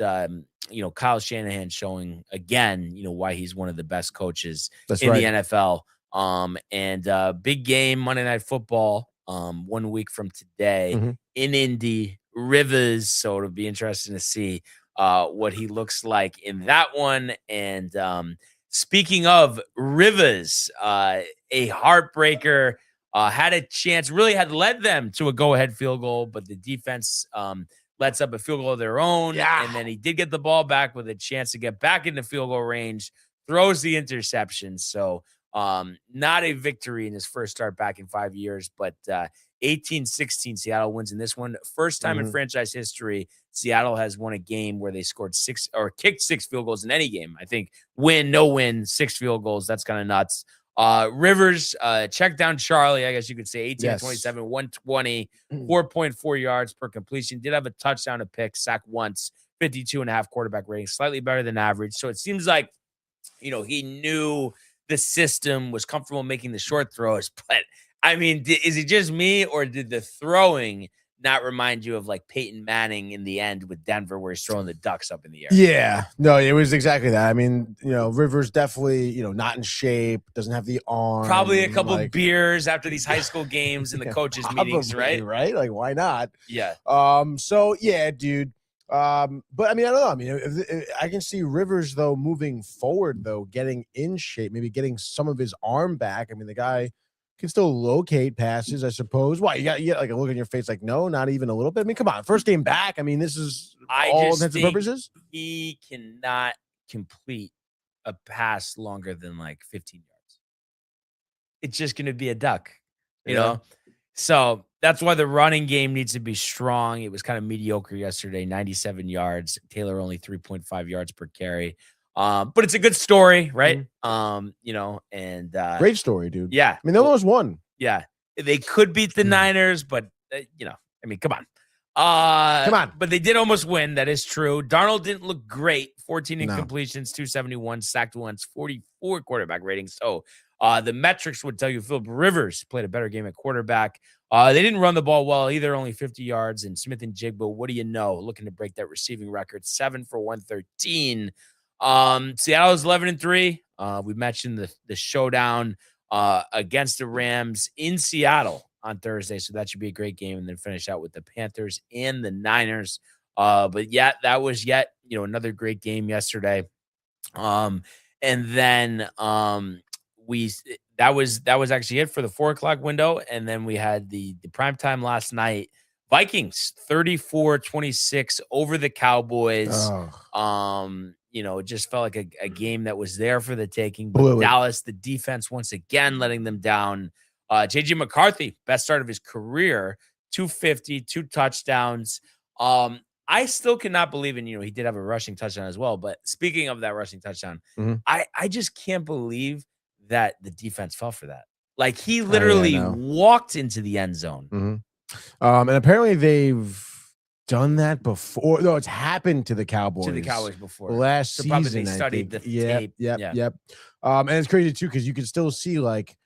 Kyle Shanahan showing again, why he's one of the best coaches in the NFL. And big game, Monday Night Football, 1 week from today in Indy, Rivers. So it'll be interesting to see what he looks like in that one. And speaking of Rivers, a heartbreaker, had a chance, really had led them to a go-ahead field goal, but the defense lets up a field goal of their own. Yeah. And then he did get the ball back with a chance to get back into field goal range, throws the interception. So not a victory in his first start back in 5 years, but 18-16 Seattle wins in this one. First time in franchise history Seattle has won a game where they scored 6 or kicked 6 field goals in any game. I think win, no win, 6 field goals. That's kind of nuts. Rivers checked down Charlie, I guess you could say, 18-27, 120, 4.4 yards per completion. Did have a touchdown, a pick, sack once, 52.5 quarterback rating, slightly better than average. So it seems like, he knew the system, was comfortable making the short throws. But I mean, is it just me, or did the throwing not remind you of like Peyton Manning in the end with Denver, where he's throwing the ducks up in the air? Yeah, no, it was exactly that. I mean, Rivers definitely, not in shape, doesn't have the arm. Probably a couple beers after these high school games and the coaches meetings, right? Right? Like, why not? Yeah. So yeah, dude. But I mean, I don't know. I mean, I can see Rivers though moving forward, though, getting in shape, maybe getting some of his arm back. I mean, the guy can still locate passes, I suppose. Why you got like a look on your face, like, no, not even a little bit. I mean, come on, first game back. I mean, this is all intents and purposes. He cannot complete a pass longer than like 15 yards. It's just going to be a duck, you know. So that's why the running game needs to be strong. It was kind of mediocre yesterday, 97 yards. Taylor only 3.5 yards per carry. But it's a good story, right? And great story, dude. Yeah. I mean, they almost won. Yeah. They could beat the Niners, but I mean, come Come on. But they did almost win. That is true. Darnold didn't look great. 14 No. incompletions, 271, sacked once, 44 quarterback rating. So the metrics would tell you Philip Rivers played a better game at quarterback. They didn't run the ball well either, only 50 yards. And Smith and Jigba, what do you know? Looking to break that receiving record, 7 for 113. Seattle's 11-3. We mentioned the showdown against the Rams in Seattle on Thursday, so that should be a great game, and then finish out with the Panthers and the Niners. But yeah, that was yet another great game yesterday. And then that was actually it for the 4:00 window, and then we had the prime time last night. Vikings 34-26 over the Cowboys. It just felt like a game that was there for the taking. But Dallas, the defense once again letting them down. J.J. McCarthy, best start of his career, 250, 2 touchdowns. I still cannot believe he did have a rushing touchdown as well. But speaking of that rushing touchdown, I just can't believe that the defense fell for that. Like, he literally walked into the end zone. And apparently they've done that before. No, it's happened to the Cowboys. Before. Last season, probably they studied the tape. Yep. And it's crazy too, because you can still see like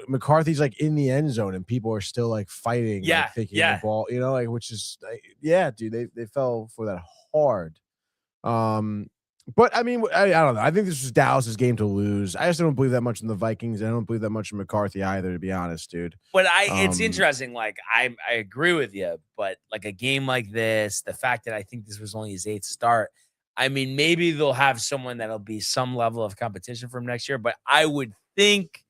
McCarthy's like in the end zone and people are still like fighting, thinking the ball, which is dude, they fell for that hard. But I mean, I don't know. I think this was Dallas's game to lose. I just don't believe that much in the Vikings. I don't believe that much in McCarthy either, to be honest, dude. But it's interesting. Like, I agree with you, but like a game like this, the fact that I think this was only his 8th start, I mean, maybe they'll have someone that'll be some level of competition from next year, but I would think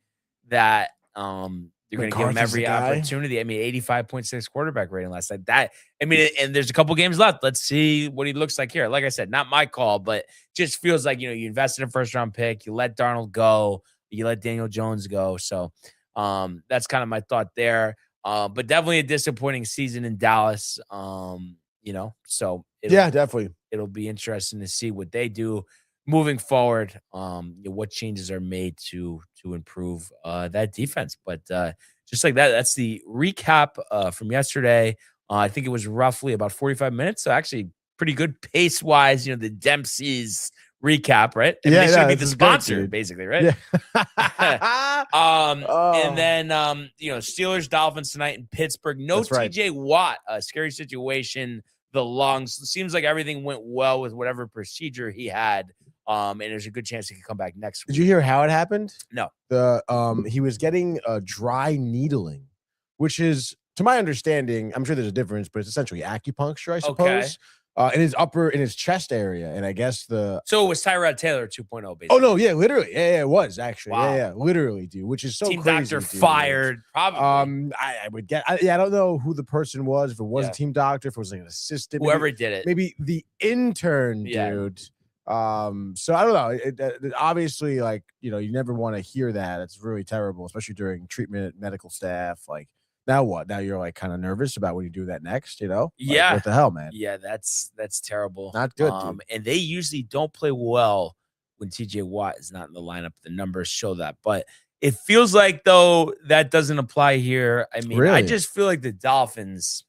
that you're going to give him every opportunity. I mean, 85.6 quarterback rating last night. And there's a couple games left. Let's see what he looks like here. Like I said, not my call, but just feels like, you invested in a first-round pick. You let Darnold go. You let Daniel Jones go. So that's kind of my thought there. But definitely a disappointing season in Dallas. So definitely. It'll be interesting to see what they do moving forward, what changes are made to improve that defense. But just like that, that's the recap from yesterday. I think it was roughly about 45 minutes. So actually pretty good pace-wise, the Dempsey's recap, right? And they should be the sponsor, great, basically, right? Yeah. And then, Steelers, Dolphins tonight in Pittsburgh. No TJ Watt, a scary situation. The lungs. Seems like everything went well with whatever procedure he had. And there's a good chance he could come back next week. Did you hear how it happened? No. He was getting dry needling, which is, to my understanding, I'm sure there's a difference, but it's essentially acupuncture, I suppose. In his chest area, and I guess so it was Tyrod Taylor 2.0, basically. Oh no, yeah, literally, it was actually, wow. Literally, dude, which is so team crazy. Doctor fired, probably. I would get, I don't know who the person was, if it was a team doctor, if it was like an assistant, whoever did it, maybe the intern, dude. So I don't know. It obviously, like, you never want to hear that. It's really terrible, especially during treatment, medical staff, like. Now what? Now you're like kind of nervous about when you do that next, Like, what the hell, man? Yeah, that's terrible. Not good, dude. And they usually don't play well when TJ Watt is not in the lineup. The numbers show that. But it feels like, though, that doesn't apply here. I mean, I just feel like the Dolphins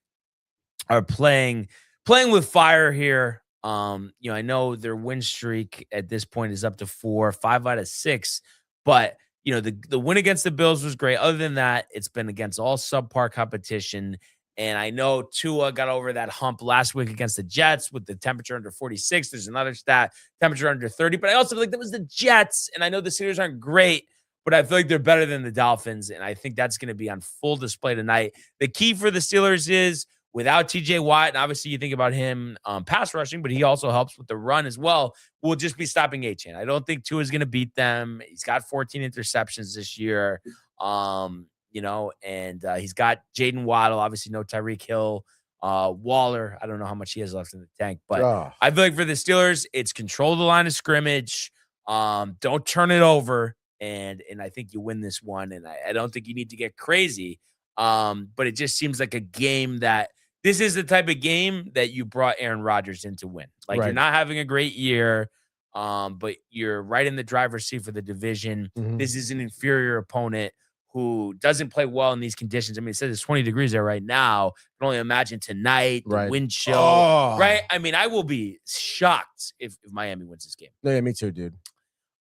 are playing with fire here. I know their win streak at this point is up to 4, 5 out of 6, but the win against the Bills was great. Other than that, it's been against all subpar competition. And I know Tua got over that hump last week against the Jets with the temperature under 46. There's another stat, temperature under 30. But I also feel like that was the Jets. And I know the Steelers aren't great, but I feel like they're better than the Dolphins. And I think that's going to be on full display tonight. The key for the Steelers is without TJ Watt, and obviously you think about him pass rushing, but he also helps with the run as well, we'll just be stopping A-Chain. I don't think Tua is going to beat them. He's got 14 interceptions this year, and he's got Jaden Waddle, obviously no Tyreek Hill, Waller. I don't know how much he has left in the tank, but I feel like for the Steelers, it's control the line of scrimmage. Don't turn it over, and I think you win this one, and I don't think you need to get crazy, but it just seems like a game that this is the type of game that you brought Aaron Rodgers in to win. Like, you're not having a great year, but you're right in the driver's seat for the division. Mm-hmm. This is an inferior opponent who doesn't play well in these conditions. I mean, it says it's 20 degrees there right now. I can only imagine tonight, the wind chill, right? I mean, I will be shocked if Miami wins this game. Yeah, me too, dude.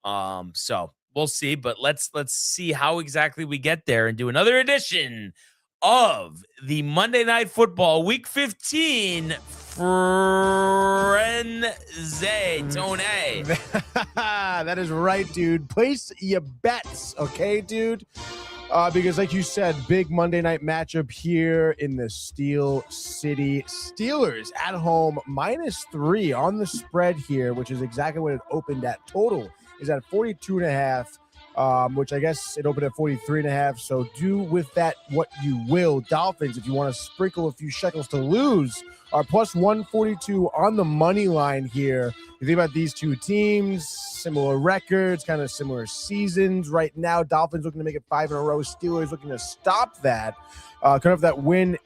So we'll see, but let's see how exactly we get there and do another edition of the Monday Night Football Week 15 Frenzy, Tony. That is right, dude. Place your bets, okay, dude? Because like you said, big Monday night matchup here in the Steel City. Steelers at home, -3 on the spread here, which is exactly what it opened at. Total is at 42.5, which I guess it opened at 43.5. So do with that what you will. Dolphins, if you want to sprinkle a few shekels to lose, are plus 142 on the money line here. You think about these two teams, similar records, kind of similar seasons. Right now, Dolphins looking to make it 5 in a row. Steelers looking to stop that. Kind of that win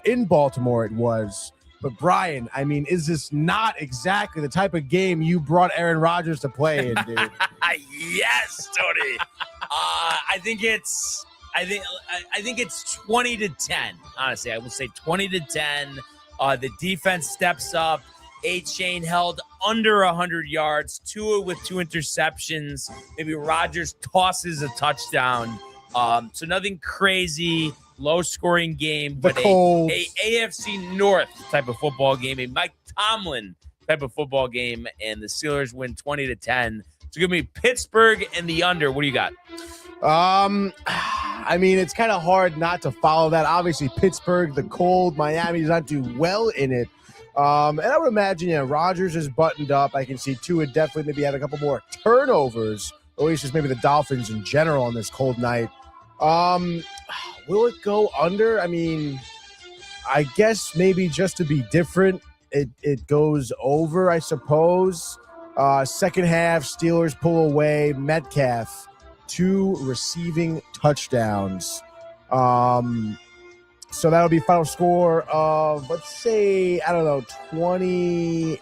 in Baltimore it was. But Brian, I mean, is this not exactly the type of game you brought Aaron Rodgers to play in, dude? Yes, Tony. I think it's 20-10. Honestly, I will say 20-10. The defense steps up. A-Chain held under 100 yards, Tua with 2 interceptions. Maybe Rodgers tosses a touchdown. So nothing crazy, low-scoring game, but a AFC North type of football game, a Mike Tomlin type of football game, and the Steelers win 20-10. So give me Pittsburgh and the under. What do you got? I mean, it's kind of hard not to follow that. Obviously, Pittsburgh, the cold, Miami does not do well in it. And I would imagine, Rodgers is buttoned up. I can see Tua definitely maybe had a couple more turnovers, or at least just maybe the Dolphins in general on this cold night. Will it go under? I mean, I guess maybe just to be different, it goes over, I suppose. Second half, Steelers pull away. Metcalf, 2 receiving touchdowns. So that'll be final score of, let's say, 28-17.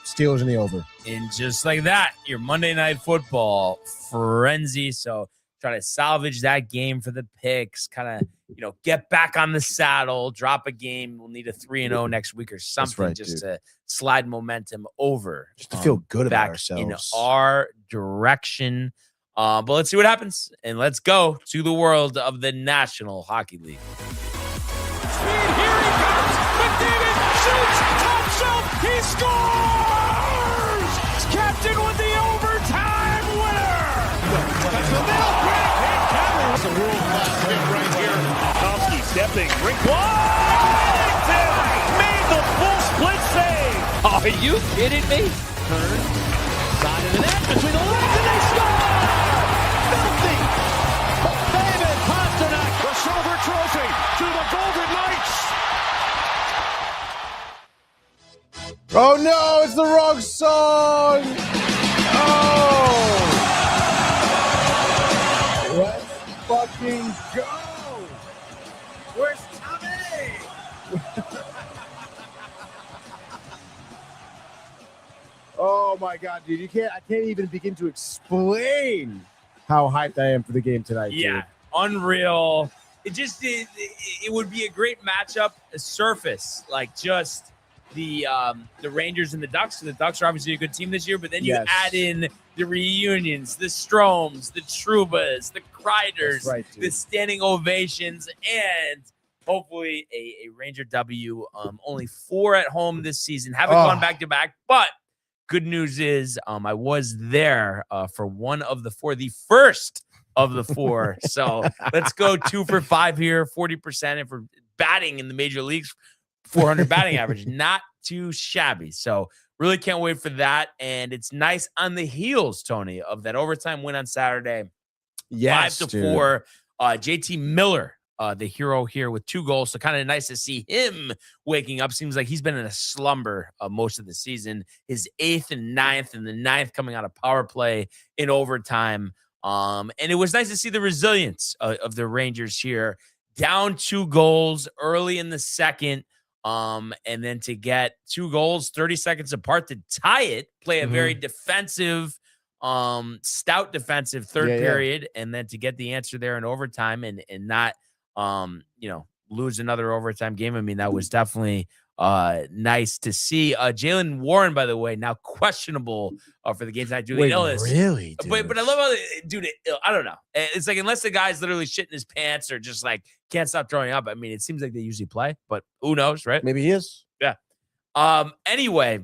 Steelers in the over. And just like that, your Monday Night Football frenzy. So try to salvage that game for the picks, kind of, get back on the saddle, drop a game. We'll need a 3-0 next week or something to slide momentum over. Just to feel good about ourselves. In our direction. But let's see what happens. And let's go to the world of the National Hockey League. Here he comes. McDavid shoots. Top shelf. He scores. Captain with the overtime winner. That's the middle. That's a world-class hit right here. Tomsky stepping. Rink made the full split save. Are you kidding me? Turn. Side of the net. Between the legs and they score. Filthy. David Pasternak. The silver trophy to the Golden Knights. Oh no, it's the wrong song. Oh. Let's fucking go. Where's Tommy? Oh my god, dude. I can't even begin to explain how hyped I am for the game tonight. Yeah, dude. Unreal. It would be a great matchup. A surface, like just the Rangers and the Ducks. So the Ducks are obviously a good team this year, but then you add in the reunions, the Stromes, the Trubas, the Kreiders, the standing ovations, and hopefully a Ranger W. Only 4 at home this season. Haven't gone back-to-back, but good news is I was there for one of the 4, the first of the 4. So let's go 2 for 5 here, 40%. And for batting in the major leagues, 400 batting average, not too shabby. So really can't wait for that. And it's nice on the heels, Tony, of that overtime win on Saturday. Yes, 5-4. JT Miller, the hero here with 2 goals. So kind of nice to see him waking up. Seems like he's been in a slumber most of the season. His 8th and 9th, and the 9th coming out of power play in overtime. And it was nice to see the resilience of the Rangers here. Down 2 goals early in the second. And then to get 2 goals 30 seconds apart to tie it, play a very defensive, Stout defensive third period, and then to get the answer there in overtime and not lose another overtime game. I mean, that was definitely nice to see. Jalen Warren, by the way, now questionable for the game tonight. Wait, really? Dude? But I love how, dude, I don't know. It's like, unless the guy's literally shitting his pants or just like can't stop throwing up. I mean, it seems like they usually play, but who knows, right? Maybe he is. Yeah. Anyway,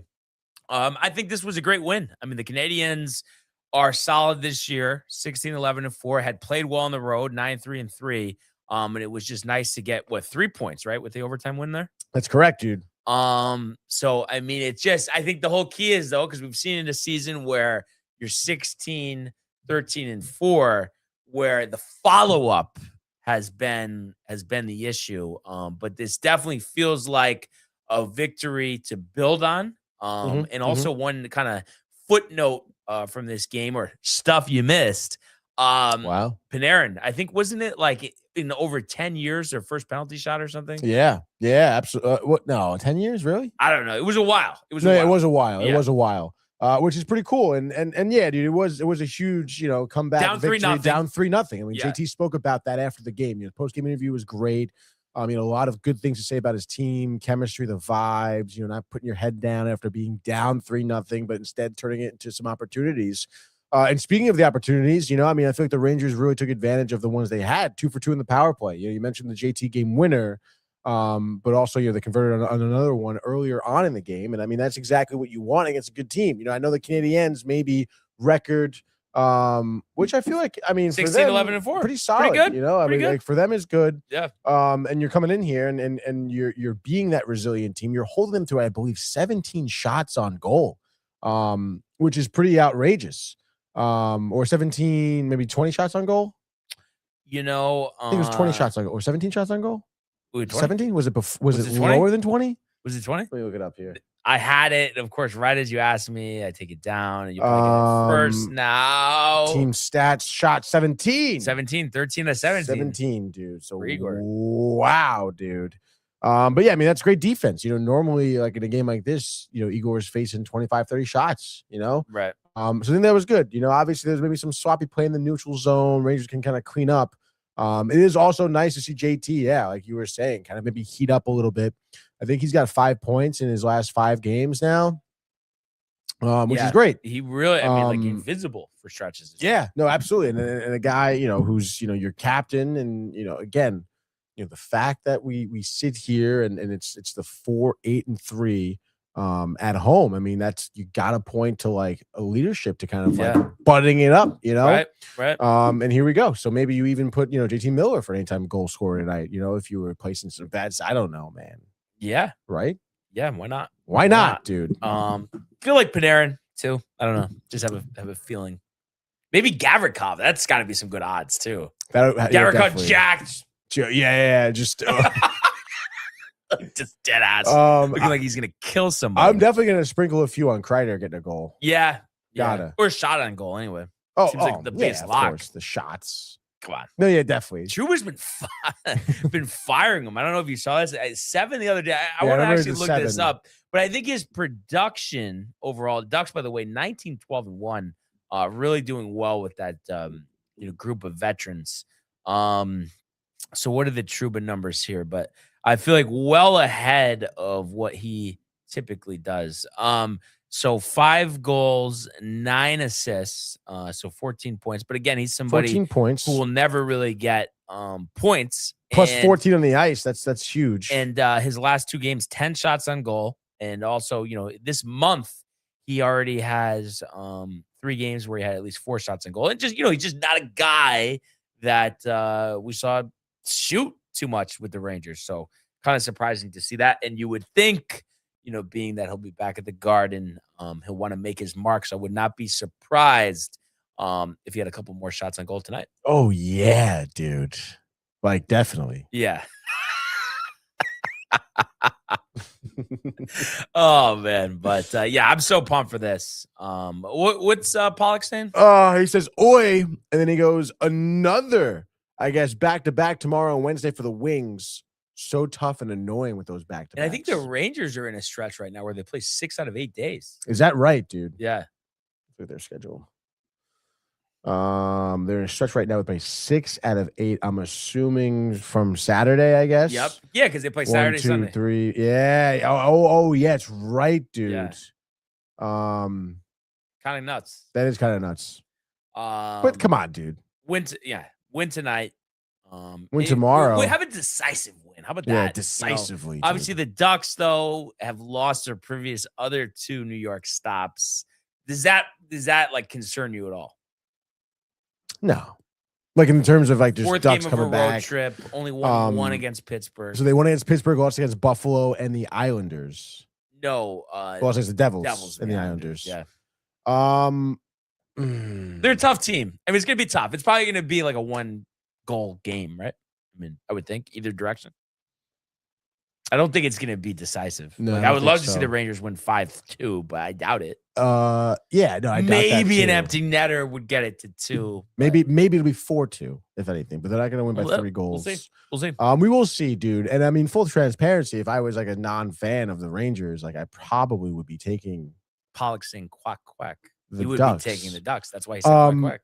I think this was a great win. I mean, the Canadians are solid this year, 16-11-4, had played well on the road, 9-3-3. And it was just nice to get 3 points, right, with the overtime win there. That's correct, dude. So I mean, it's just, I think the whole key is, though, because we've seen in a season where you're 16-13-4, where the follow-up has been the issue. But this definitely feels like a victory to build on. And also one kind of footnote from this game, or stuff you missed. Wow. Panarin, I think, wasn't it like in over 10 years their first penalty shot or something? Yeah, absolutely. What? No, 10 years, really? I don't know. It was a while. It was a while. Yeah. It was a while. Which is pretty cool. And yeah, dude, it was a huge, comeback down victory, 3-0. down 3-0. I mean, Yeah. JT spoke about that after the game. The post-game interview was great. A lot of good things to say about his team, chemistry, the vibes, not putting your head down after being down 3-0, but instead turning it into some opportunities. And speaking of the opportunities, I feel like the Rangers really took advantage of the ones they had, 2 for 2 in the power play. You mentioned the JT game winner, but also, they converted on another one earlier on in the game. And I mean, that's exactly what you want against a good team. I know the Canadiens maybe record, which I feel like, 16-11-4, pretty solid. Pretty good. Like for them is good. Yeah. And you're coming in here and you're being that resilient team. You're holding them to, I believe, 17 shots on goal, which is pretty outrageous. Or 17, maybe 20 shots on goal. I think it was 20 shots on goal, or 17 shots on goal. 17? Was it lower than 20? Was it 20? Let me look it up here. I had it, of course, right as you asked me. I take it down, and you probably get it first now. Team stats, shot 17. 17, 13-17. 17, dude. So, Igor. Wow, dude. But yeah, that's great defense. Normally, like in a game like this, Igor's facing 25, 30 shots, Right. So I think that was good. Obviously there's maybe some sloppy play in the neutral zone. Rangers can kind of clean up. It is also nice to see JT, like you were saying, kind of maybe heat up a little bit. I think he's got 5 points in his last 5 games now, which is great. He really, like invisible for stretches. Yeah, no, absolutely. And a guy, who's, your captain, and, again, the fact that we sit here and it's the 4-8-3 at home. That's, you got to point to like a leadership to kind of like butting it up, Right. And here we go. So maybe you even put, JT Miller for an anytime goal scorer tonight, if you were placing some bets. I don't know, man. Yeah. Right. Yeah. Why not? Why not, dude? Feel like Panarin too. I don't know. Just have a feeling. Maybe Gavrikov. That's got to be some good odds too. Gavrikov jacked. Yeah. Just dead ass. Looking like he's gonna kill somebody. I'm definitely gonna sprinkle a few on Kreider getting a goal. Yeah. Gotta. Or a shot on goal anyway. Seems like the biggest lock. Of course, the shots. Come on. No, yeah, definitely. Trouba's been firing him. I don't know if you saw this. 7 the other day. I want to actually look this up, but I think his production overall, Ducks, by the way, 19-12-1, really doing well with that group of veterans. So what are the Trouba numbers here? But I feel like well ahead of what he typically does. So 5 goals, 9 assists, so 14 points. But again, he's somebody 14 points who will never really get points. Plus 14 on the ice. That's huge. And his last 2 games, 10 shots on goal. And also, this month he already has 3 games where he had at least 4 shots on goal. And just, he's just not a guy that we saw shoot too much with the Rangers. So kind of surprising to see that. And you would think, being that he'll be back at the Garden, he'll want to make his mark. So I would not be surprised if he had a couple more shots on goal tonight. Oh, yeah, dude. Like, definitely. Yeah. Oh, man. But, I'm so pumped for this. What's Pollock saying? He says, oi. And then he goes, another, I guess, back-to-back tomorrow and Wednesday for the Wings. So tough and annoying with those back-to-backs. And I think the Rangers are in a stretch right now where they play 6 out of 8 days. Is that right, dude? Yeah. Look at their schedule. They're in a stretch right now with by 6 out of 8. I'm assuming from Saturday, I guess. Yep. Yeah, because they play 1, Saturday, 2, Sunday. 3. Yeah. Oh, yeah. It's right, dude. Yeah. Kind Kind of nuts. That is kind of nuts. But come on, dude. Win tonight. Win tomorrow. Have a decisive win. How about that? Yeah, decisively. You know, obviously, the Ducks though have lost their previous other 2 New York stops. Does that like concern you at all? No. Like in terms of like just 4th Ducks game of a coming road back. trip, only one against Pittsburgh. So they won against Pittsburgh, lost against Buffalo and the Islanders. No, Lost against the Devils and the Islanders. Yeah. They're a tough team. I mean, it's gonna be tough. It's probably gonna be like a 1-goal game, right? I mean, I would think either direction. I don't think it's gonna be decisive. No, like, I would love to see the Rangers win 5-2, but I doubt it. Yeah, no, I doubt maybe that an too. empty netter would get it to 2. Maybe it'll be 4-2, if anything, but they're not gonna win by 3 goals. We'll see. We will see, dude. And I mean, full transparency, if I was like a non-fan of the Rangers, like I probably would be taking Pollock saying quack quack. the He would Ducks. be taking the Ducks. That's why he said quack quack.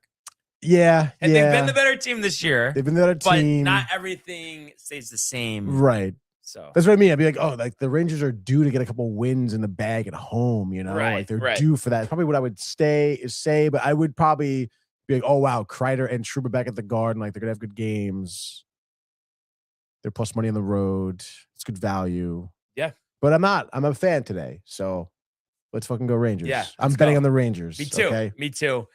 Yeah, And yeah. they've been the better team this year. They've been the better But team. not everything stays the same. Right. So That's what I mean. I'd be like, oh, like the Rangers are due to get a couple wins in the bag at home, you know? Like they're due for that. It's probably what I would say, but I would probably be like, oh wow, Kreider and Trouba back at the Garden, like they're gonna have good games. They're plus money on the road. It's good value. Yeah. But I'm not. I'm a fan today. So let's fucking go Rangers. Yeah, I'm let's betting go. on the Rangers. Me too. Okay? Me too.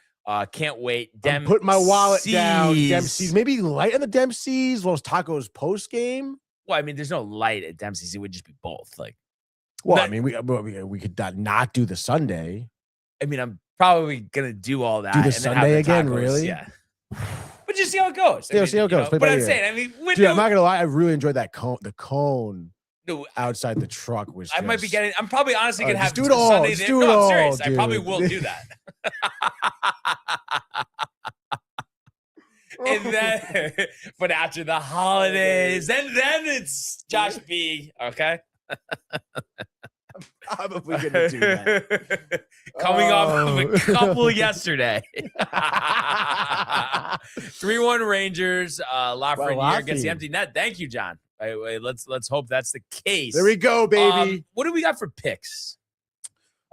Can't wait. I'm putting my wallet down. Dempsey's. Maybe light on the Dempsey's. Los Tacos post game. Well, I mean, there's no light at Dempsey's. It would just be both. Like, well, but, I mean, we could not do the Sunday. I mean, I'm probably gonna do all that. Do the and then have Sunday the again, tacos. really? Yeah. But just see how it goes. Yeah, see how it goes. Play But by I'm ear. saying, I mean, Dude, I'm not gonna lie. I really enjoyed that cone. The cone no, outside the truck was. I might be getting. I'm probably honestly gonna have just do it all. Sunday Just there. do it No, all, I'm serious. I dude. probably will do that. And then, but after the holidays, then it's Josh B. Okay, probably gonna do that. Coming off of a couple yesterday. 3-1 Rangers. Lafreniere against the empty net. Thank you, John. Let's hope that's the case. There we go, baby. What do we got for picks?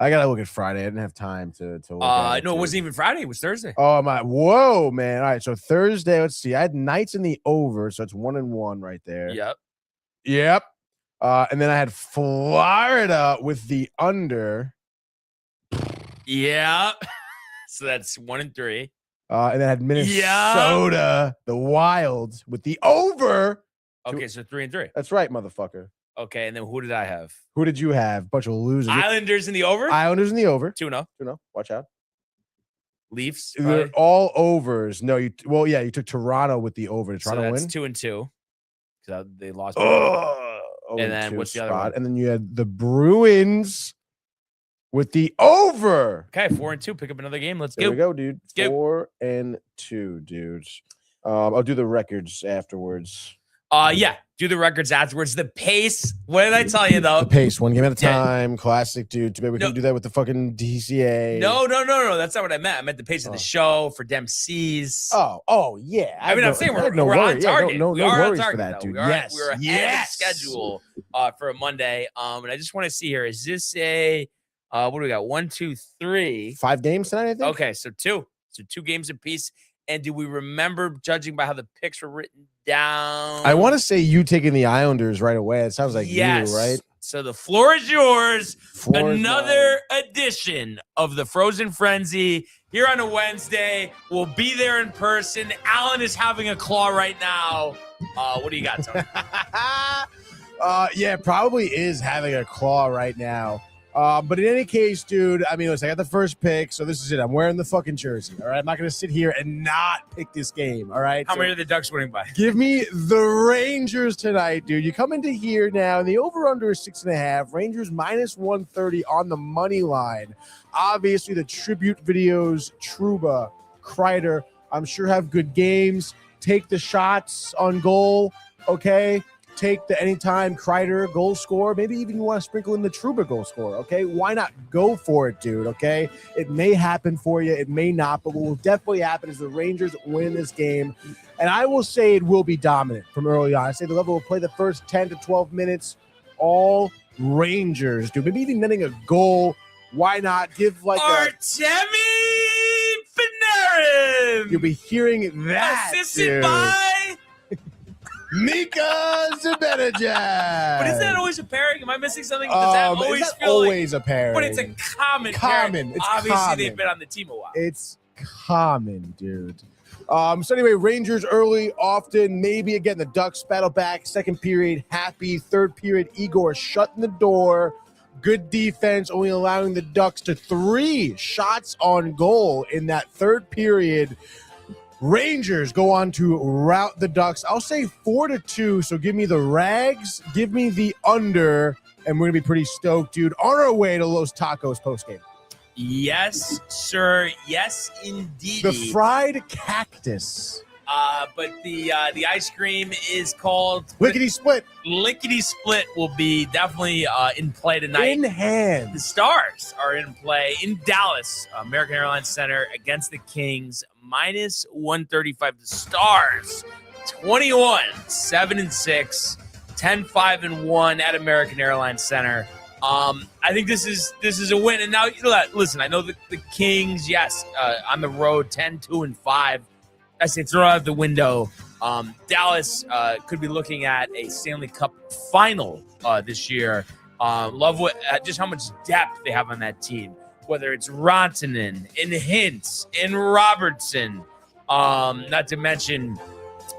I gotta look at Friday. I didn't have time to look at it. No, it wasn't even Friday. It was Thursday. Oh my! Whoa, man! All right, so Thursday. Let's see. I had Knights in the over, so it's 1-1 right there. Yep. And then I had Florida with the under. Yeah. So that's 1-3. And then I had Minnesota, the Wild, with the over. Okay, so 3-3. That's right, motherfucker. Okay, and then who did I have? Who did you have? Bunch of losers. Islanders in the over? Islanders in the over. 2-0. 2-0. Watch out. Leafs. They're all overs. No, you took Toronto with the over. Did Toronto that's win? 2-2. So they lost. And then what's the other one? And then you had the Bruins with the over. Okay, 4-2. Pick up another game. Let's There go. we go, dude. Skip. 4-2, dudes. I'll do the records afterwards. Yeah. Do the records afterwards. The pace. What did I tell you though? The pace, one game at a Yeah. time. Classic, dude. Maybe we can do that with the fucking DCA. No. That's not what I meant. I meant the pace of the show for Dempsey's. Oh, yeah. I mean, I'm saying we're on worries. target. No we are on worries target, for that, though. dude. We are, Yes. we're ahead of schedule for a Monday. And I just want to see here. Is this a what do we got? 1, 2, 3. 5 games tonight, I think. Okay, so 2. So 2 games apiece. And do we remember, judging by how the picks were written down? I want to say you taking the Islanders right away. It sounds like you, right? So the floor is yours. Floor is Another edition of the Frozen Frenzy here on a Wednesday. We'll be there in person. Alan is having a claw right now. What do you got, Tony? Yeah, probably is having a claw right now. But in any case, dude, I mean, listen, I got the first pick, so this is it. I'm wearing the fucking jersey, all right? I'm not going to sit here and not pick this game, all right? How many are the Ducks winning by? Give me the Rangers tonight, dude. You come into here now, and the over-under is 6.5. Rangers minus 130 on the money line. Obviously, the tribute videos, Trouba, Kreider, I'm sure have good games. Take the shots on goal, okay? take the anytime Kreider goal scorer. Maybe even you want to sprinkle in the Trouba goal scorer, okay? Why not go for it, dude, okay? It may happen for you. It may not, but what will definitely happen is the Rangers win this game. And I will say it will be dominant from early on. I say the level will play the first 10 to 12 minutes. All Rangers, dude. Maybe even netting a goal. Why not give like Artemi Panarin. You'll be hearing that, assisted dude. by Mika Zibanejad. But is that always a pairing? Am I missing something? Does that always it's feel always like, a pairing? But it's a common pairing. It's Obviously, common. they've been on the team a while. It's common, dude. So anyway, Rangers early, often, maybe again, the Ducks battle back. Second period, happy. Third period, Igor shutting the door. Good defense, only allowing the Ducks to 3 shots on goal in that third period. Rangers go on to rout the Ducks. I'll say 4-2. So give me the Rags, give me the under, and we're gonna be pretty stoked, dude. On our way to Los Tacos postgame. Yes, sir. Yes, indeed. The fried cactus. But the ice cream is called Lickety split. Lickety Split will be definitely in play tonight. In hand. The Stars are in play in Dallas, American Airlines Center against the Kings, minus 135. The Stars, 21, 7-6, 10-5-1 at American Airlines Center. I think this is a win. And now, you know that. Listen, I know the Kings, yes, on the road, 10-2-5. I say throw out the window. Dallas could be looking at a Stanley Cup final this year. Love just how much depth they have on that team. Whether it's Rantanen, and Hintz, and Robertson, not to mention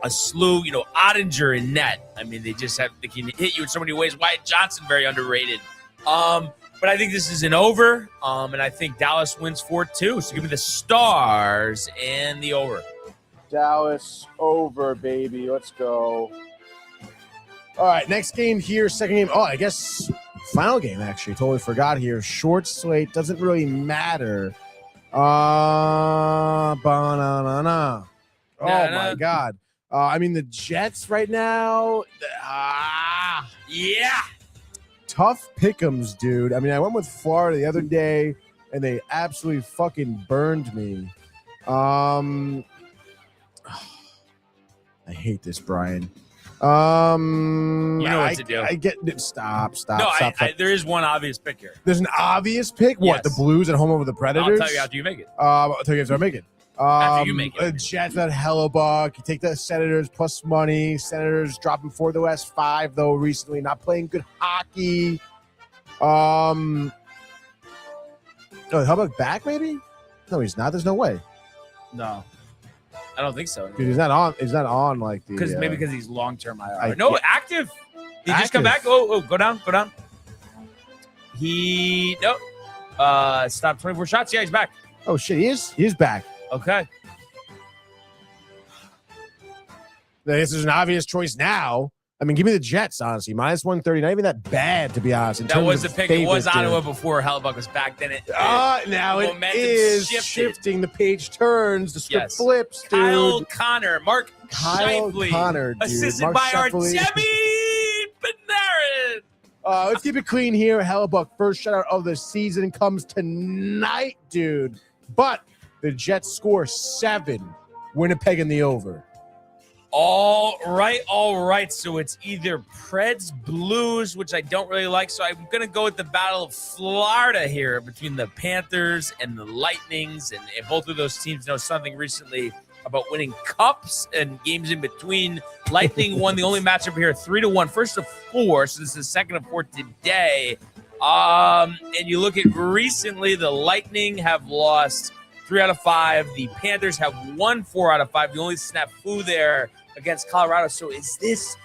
a slew, Ottinger in net. I mean, they can hit you in so many ways. Wyatt Johnson, very underrated. But I think this is an over, and I think Dallas wins 4-2. So give me the Stars and the over. Dallas over, baby. Let's go. All right, next game here, second game. Oh, I guess final game, actually. Totally forgot here. Short slate. Doesn't really matter. Ba-na-na-na. Oh, my God. I mean, the Jets right now. Yeah. Tough pick'ems, dude. I mean, I went with Florida the other day, and they absolutely fucking burned me. I hate this, Brian. You know what to do. I get stop. No, there is one obvious pick here. There's an obvious pick. What? Yes. The Blues at home over the Predators? I'll tell you after you make it. I'll tell you after I make it. After you make it. The Jets at Hellebuck. You take the Senators plus money. Senators dropping 4 the West 5 though recently. Not playing good hockey. Hellebuck back maybe? No, he's not. There's no way. No. I don't think so. Dude, he's not on like the because he's long-term IR. Yeah. Active. He just come back. Oh, go down. Stop 24 shots. Yeah, he's back. Oh shit, he is back. Okay. This is an obvious choice now. I mean, give me the Jets, honestly. Minus 130. Not even that bad, to be honest. That was the pick. It was Ottawa before Hellebuck was back. Then now it is shifting. The page turns. The script flips, dude. Kyle Connor. Mark Kyle Scheifele, Connor, dude. assisted Mark by Scheifele. Artemi Panarin. Let's keep it clean here. Hellebuck, first shutout of the season comes tonight, dude. But the Jets score 7. Winnipeg in the over. All right. So it's either Preds Blues, which I don't really like. So I'm going to go with the Battle of Florida here between the Panthers and the Lightnings. And both of those teams know something recently about winning cups and games in between. Lightning won the only matchup here 3-1, first of 4. So this is the second of 4 today. And you look at recently, the Lightning have lost 3 out of 5. The Panthers have won 4 out of 5. The only snafu there against Colorado. So is this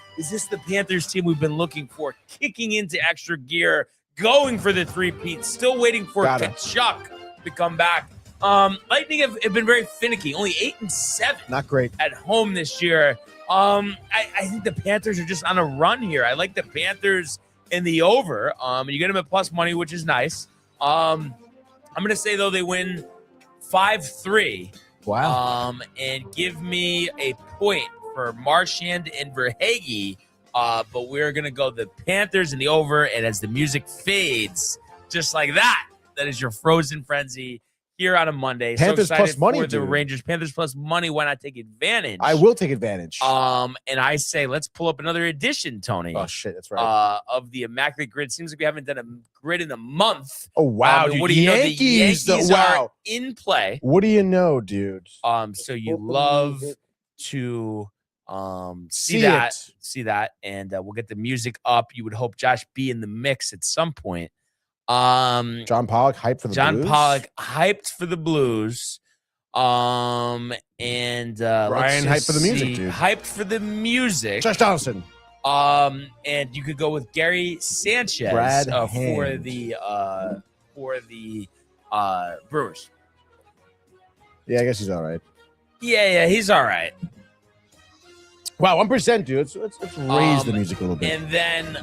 the Panthers team we've been looking for, kicking into extra gear, going for the 3-peat, still waiting for Kachuk to come back? Lightning have been very finicky, only 8-7. Not great at home this year. I think the Panthers are just on a run here. I like the Panthers in the over. You get them at plus money, which is nice. I'm going to say, though, they win 5-3. Wow. And give me a point for Marchand and Verhaeghe. But we're going to go the Panthers in the over. And as the music fades, just like that, that is your Frozen Frenzy here on a Monday. Panthers so excited plus money, for the dude. Rangers. Panthers plus money. Why not take advantage? I will take advantage. And I say, let's pull up another edition, Tony. Oh, shit. That's right. Of the Immaculate Grid. Seems like we haven't done a grid in a month. Oh, wow. What do you know? The Yankees are in play. What do you know, dude? So you love to see that, and we'll get the music up. You would hope Josh be in the mix at some point. John Pollock hyped for the Blues. John Pollock hyped for the Blues. And Ryan hyped for the music, dude. Hyped for the music. Josh Donaldson. And you could go with Gary Sanchez Brad for the Brewers. Yeah, I guess he's all right. Yeah, he's all right. Wow, 1%, dude. Let's raise the music a little bit. And then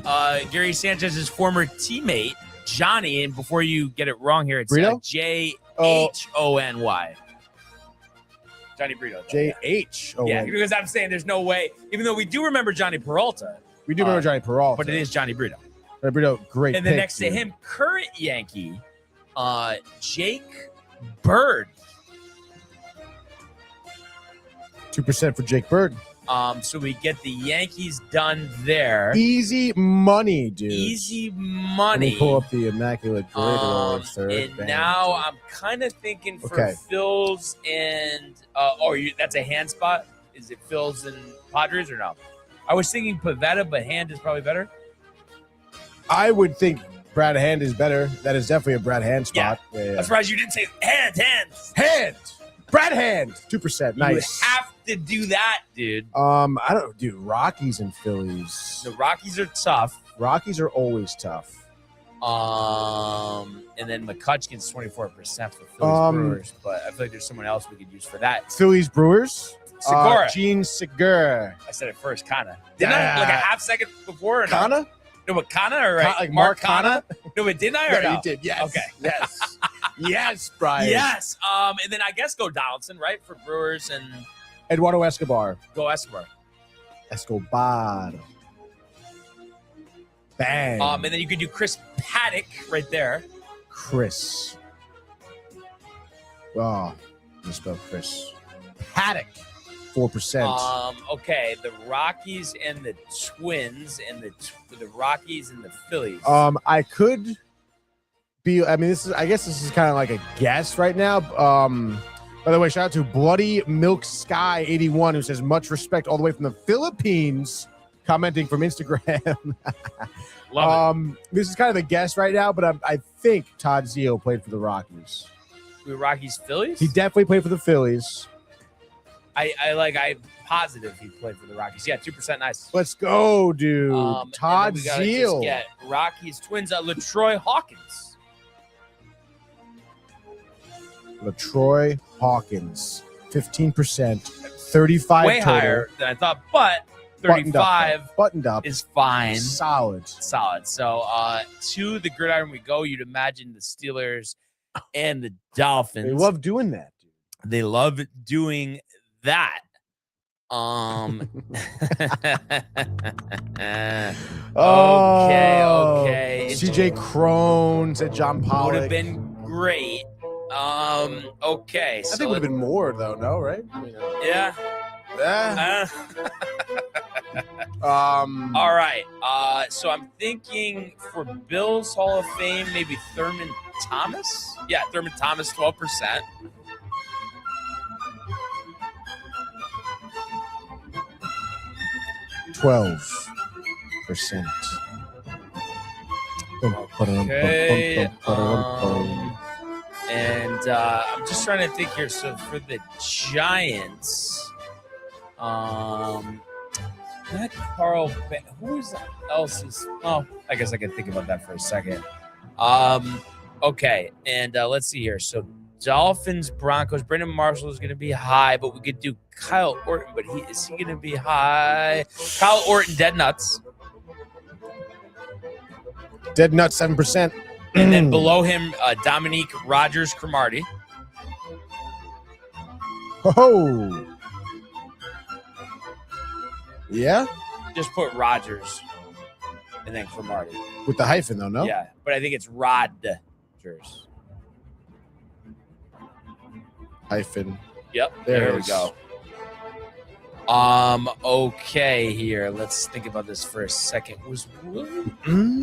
Gary Sanchez's former teammate, Johnny, and before you get it wrong here, it's Jhony. Johnny Brito. Jhony. Yeah, because I'm saying there's no way, even though we do remember Johnny Peralta. We do remember Johnny Peralta. But it is Johnny Brito. Johnny Brito, great And then pick, next dude. to him, current Yankee, Jake Bird. 2% for Jake Bird. So we get the Yankees done there. Easy money, dude. Easy Let money. me pull up the Immaculate Grid. And now I'm kind of thinking for Phils and that's a hand spot. Is it Phils and Padres or no? I was thinking Pavetta, but hand is probably better. I would think Brad Hand is better. That is definitely a Brad Hand spot. Yeah. I'm surprised you didn't say Hand. Brad Hand. 2%. Nice. You have to do that, dude. I don't do Rockies and Phillies. The Rockies are tough. Rockies are always tough. And then McCutcheon's 24% for Phillies Brewers, but I feel like there's someone else we could use for that. Phillies Brewers. Segura. Gene Segura. I said it first, Kana. Didn't I like a half second before? Or Kana? No, but Kana, or right? Like Mark Kana? No, but didn't I? Or no? You did. Yes. Okay. Yes. Yes, Brian. Yes. And then I guess go Donaldson, right, for Brewers, and Eduardo Escobar. go Escobar. Escobar. Bang. And then you could do Chris Paddock right there. Chris. Oh, misspelled Chris. Paddock. 4%. Okay, the Rockies and the Twins, and the Rockies and the Phillies. I could be. I mean, I guess this is kind of like a guess right now. By the way, shout out to Bloody Milk Sky 81, who says much respect all the way from the Philippines, commenting from Instagram. Love it. This is kind of a guess right now, but I think Todd Zeile played for the Rockies. The Rockies Phillies? He definitely played for the Phillies. I'm positive he played for the Rockies. Yeah, 2% nice. Let's go, dude. Todd Zeile. Get Rockies Twins, LaTroy Hawkins. LaTroy Hawkins, 15%, 35 Way total. higher than I thought, but 35 buttoned up, is fine. Solid. So to the gridiron we go. You'd imagine the Steelers and the Dolphins. They love doing that, dude. They love doing that. Okay. CJ Crone said John Pollock. Would have been great. Okay. I think it would have been more, though, no, right? Yeah. All right. So I'm thinking for Bills Hall of Fame, maybe Thurman Thomas. Yeah, Thurman Thomas, 12%. %. Okay. And I'm just trying to think here. So for the Giants, not Carl. Who else is? Oh, I guess I can think about that for a second. Okay, and let's see here. So Dolphins, Broncos. Brandon Marshall is going to be high, but we could do Kyle Orton. But is he going to be high? Kyle Orton, Dead Nuts. Dead Nuts, 7%. And then below him, Dominique Rogers Cromartie. Oh. Yeah? Just put Rodgers and then Cromartie. With the hyphen, though, no? Yeah, but I think it's Rodgers. Hyphen. Yep. There There it we is. go. Okay, here. Let's think about this for a second. Was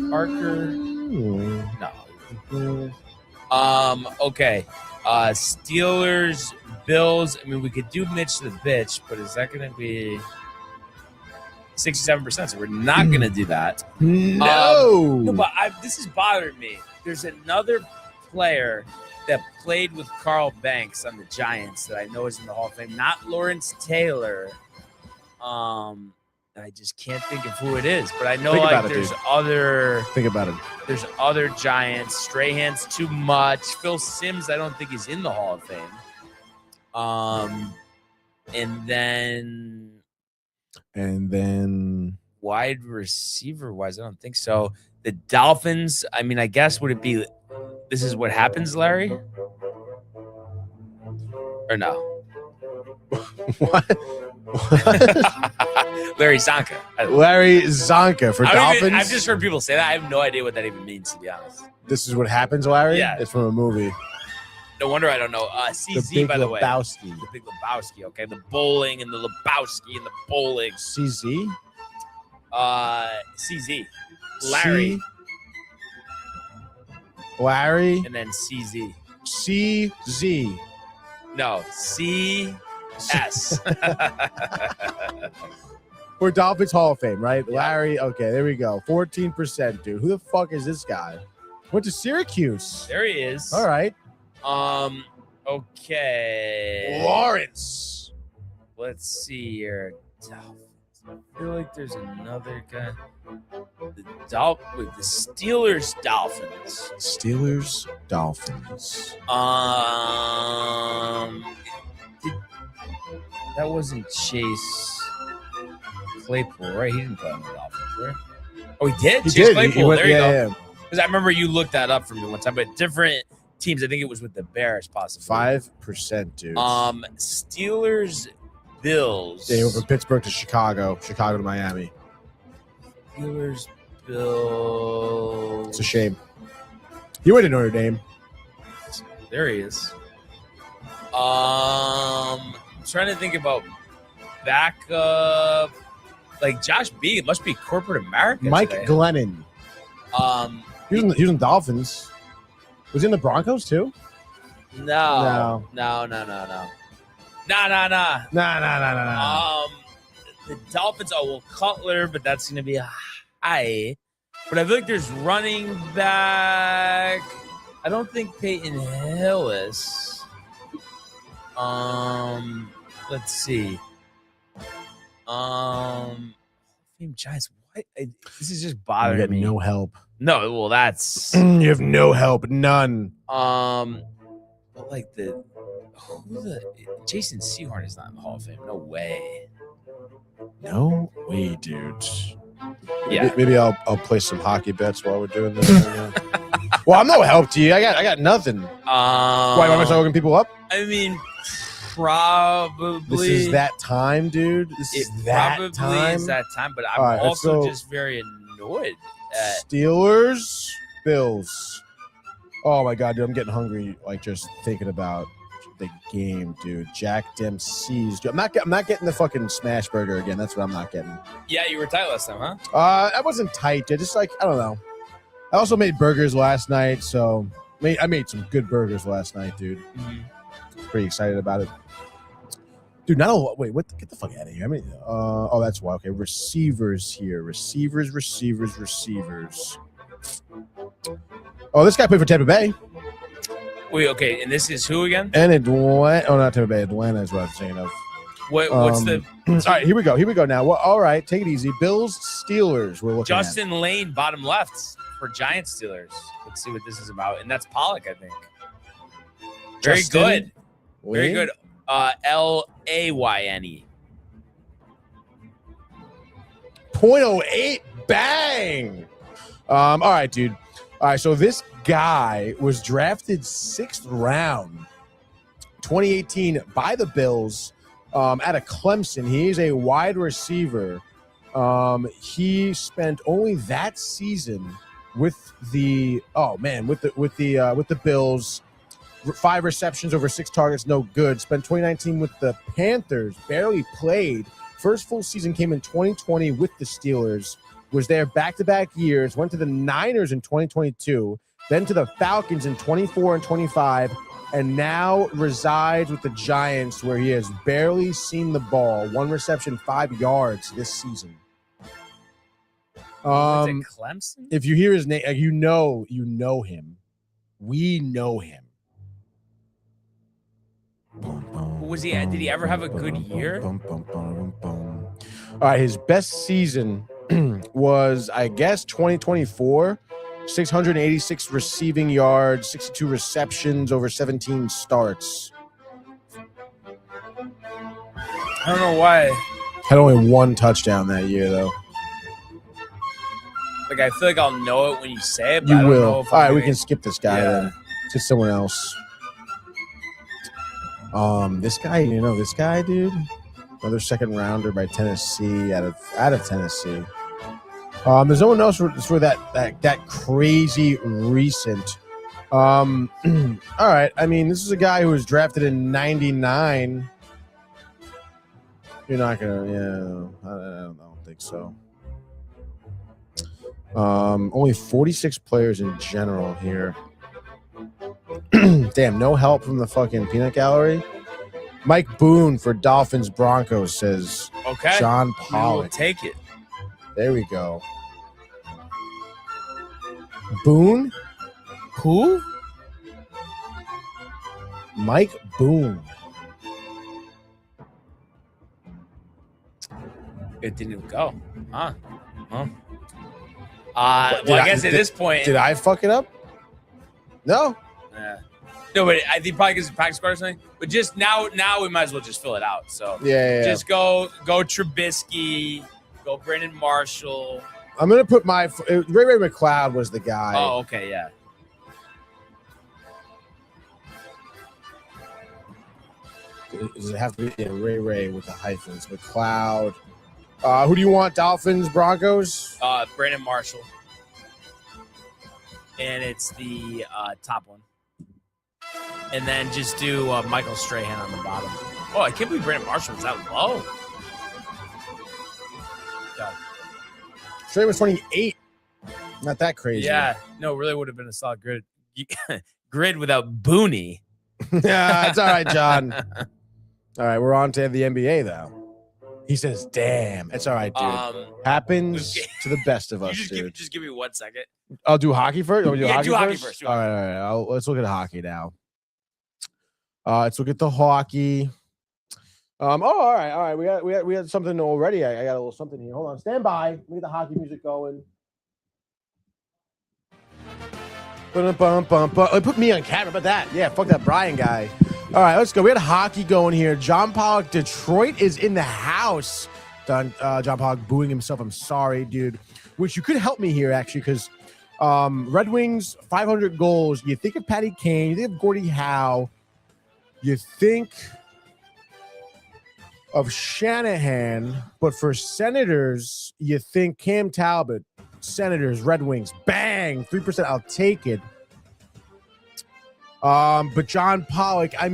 Parker? No. Okay. Steelers, Bills. I mean, we could do Mitch the bitch, but is that going to be 67%? So we're not going to do that. No, but this is bothering me. There's another player that played with Carl Banks on the Giants that I know is in the Hall of Fame. Not Lawrence Taylor. I just can't think of who it is, but I know there's other. Think about it. There's other Giants. Strahan's too much. Phil Simms, I don't think he's in the Hall of Fame. And then wide receiver wise, I don't think so. The Dolphins, I mean, I guess would it be this is what happens, Larry? Or no? What? Larry Zonka. Larry Zonka for Dolphins. I've just heard people say that. I have no idea what that even means, to be honest. This is what happens, Larry? Yeah. It's from a movie. No wonder I don't know. CZ, by the way. Lebowski. The Big Lebowski, okay? The bowling and the Lebowski and the bowling. CZ? CZ. Larry. Larry. And then CZ. CZ. No, CS. For Dolphins Hall of Fame, right? Yeah. Larry, okay, there we go. 14%, dude. Who the fuck is this guy? Went to Syracuse. There he is. All right. Okay. Lawrence. Let's see here. Dolphins. I feel like there's another guy. The Steelers Dolphins. Steelers Dolphins. That wasn't Chase Claypool, right? He didn't play on the Dolphins, right? Oh, he did? Chase Claypool. There you go. Because I remember you looked that up for me one time, but different teams. I think it was with the Bears, possibly. 5%, dude. Steelers, Bills. They went from Pittsburgh to Chicago to Miami. Steelers, Bills. It's a shame. He went to Notre Dame. There he is. I'm trying to think about backup. Like Josh B. It must be corporate America. Mike today. Glennon. He was in Dolphins. Was he in the Broncos too? No. The Dolphins. Oh well, Cutler, but that's going to be high. But I feel like there's running back. I don't think Peyton Hillis. Let's see. Giants. What? This is just bothering me. No help. No, well, that's you have no help, none. But like Jason Sehorn is not in the Hall of Fame. No way. No way, dude. Yeah. Maybe I'll play some hockey bets while we're doing this. Well, I'm no help to you. I got nothing. Why am I talking people up? I mean, probably. This is that time, dude. This is that time. But I'm also just very annoyed at Steelers, Bills. Oh my god, dude, I'm getting hungry. Like just thinking about the game, dude. Jack Dempsey's. Dude, I'm not getting the fucking smash burger again. That's what I'm not getting. Yeah, you were tight last time, huh? I wasn't tight. I just I don't know. I also made burgers last night, so I made some good burgers last night, dude. Mm-hmm. Pretty excited about it. Dude, wait, get the fuck out of here. I mean, that's why. Okay, receivers here. Receivers. Oh, this guy played for Tampa Bay. Wait, okay, and this is who again? And Atlanta. Oh, not Tampa Bay. Atlanta is what I was thinking of. What's the? All right, here we go now. Well, all right, take it easy. Bills, Steelers. We're looking Justin Lane, bottom left for Giants Steelers. Let's see what this is about, and that's Pollock, I think. Very good. Very good. Layne. 0.08. Bang. All right, dude. All right, so this guy was drafted 6th round, 2018 by the Bills out of Clemson. He is a wide receiver. He spent only that season with the Bills. 5 receptions over 6 targets, no good. Spent 2019 with the Panthers, barely played. First full season came in 2020 with the Steelers. Was there back-to-back years. Went to the Niners in 2022, then to the Falcons in 24 and 25, and now resides with the Giants, where he has barely seen the ball. 1 reception, 5 yards this season. Clemson? If you hear his name, you know him. We know him. Who was he at? Did he ever have a good year? All right, his best season was, I guess, 2024. 686 receiving yards, 62 receptions over 17 starts. I don't know why. Had only 1 touchdown that year, though. Like, I feel like I'll know it when you say it, but You I don't will. know All if right, we can skip this guy Yeah. then to someone else. This guy, dude. Another second rounder by Tennessee out of Tennessee. There's no one else for that crazy recent. All right. I mean, this is a guy who was drafted in '99. You're not gonna, I don't think so. Only 46 players in general here. Damn, no help from the fucking peanut gallery. Mike Boone for Dolphins Broncos says Okay. John We'll Pollock. take it. There we go. Boone? Who? Mike Boone. It didn't even go. Huh? Well, I guess at this point. Did I fuck it up? No. No, but I think probably because it's practice squad or something. But just now we might as well just fill it out. So Yeah. just go Trubisky, go Brandon Marshall. I'm gonna put my Ray McLeod was the guy. Oh, okay, yeah. Does it have to be Ray with the hyphens? McLeod. Who do you want? Dolphins, Broncos? Brandon Marshall. And it's the top one. And then just do Michael Strahan on the bottom. Oh, I can't believe Brandon Marshall was that low. God. Strahan was 28. Not that crazy. Yeah, no, really would have been a solid grid. Grid without Booney. Yeah, it's all right, John. All right, we're on to the NBA, though. He says, damn. It's all right, dude. Happens to the best of us, dude. Just give me 1 second. I'll do hockey first. Do hockey first. All right. Let's look at hockey now. Let's look at the hockey. All right. We had something already. I got a little something here. Hold on. Stand by. Let me get the hockey music going. Put me on camera. About that. Yeah, fuck that Brian guy. All right, let's go. We had hockey going here. John Pollock, Detroit is in the house. John Pollock booing himself. I'm sorry, dude. Which you could help me here, actually, because Red Wings, 500 goals. You think of Patty Kane. You think of Gordie Howe. You think of Shanahan. But for Senators, you think Cam Talbot. Senators, Red Wings. Bang! 3%. I'll take it. But John Pollock, I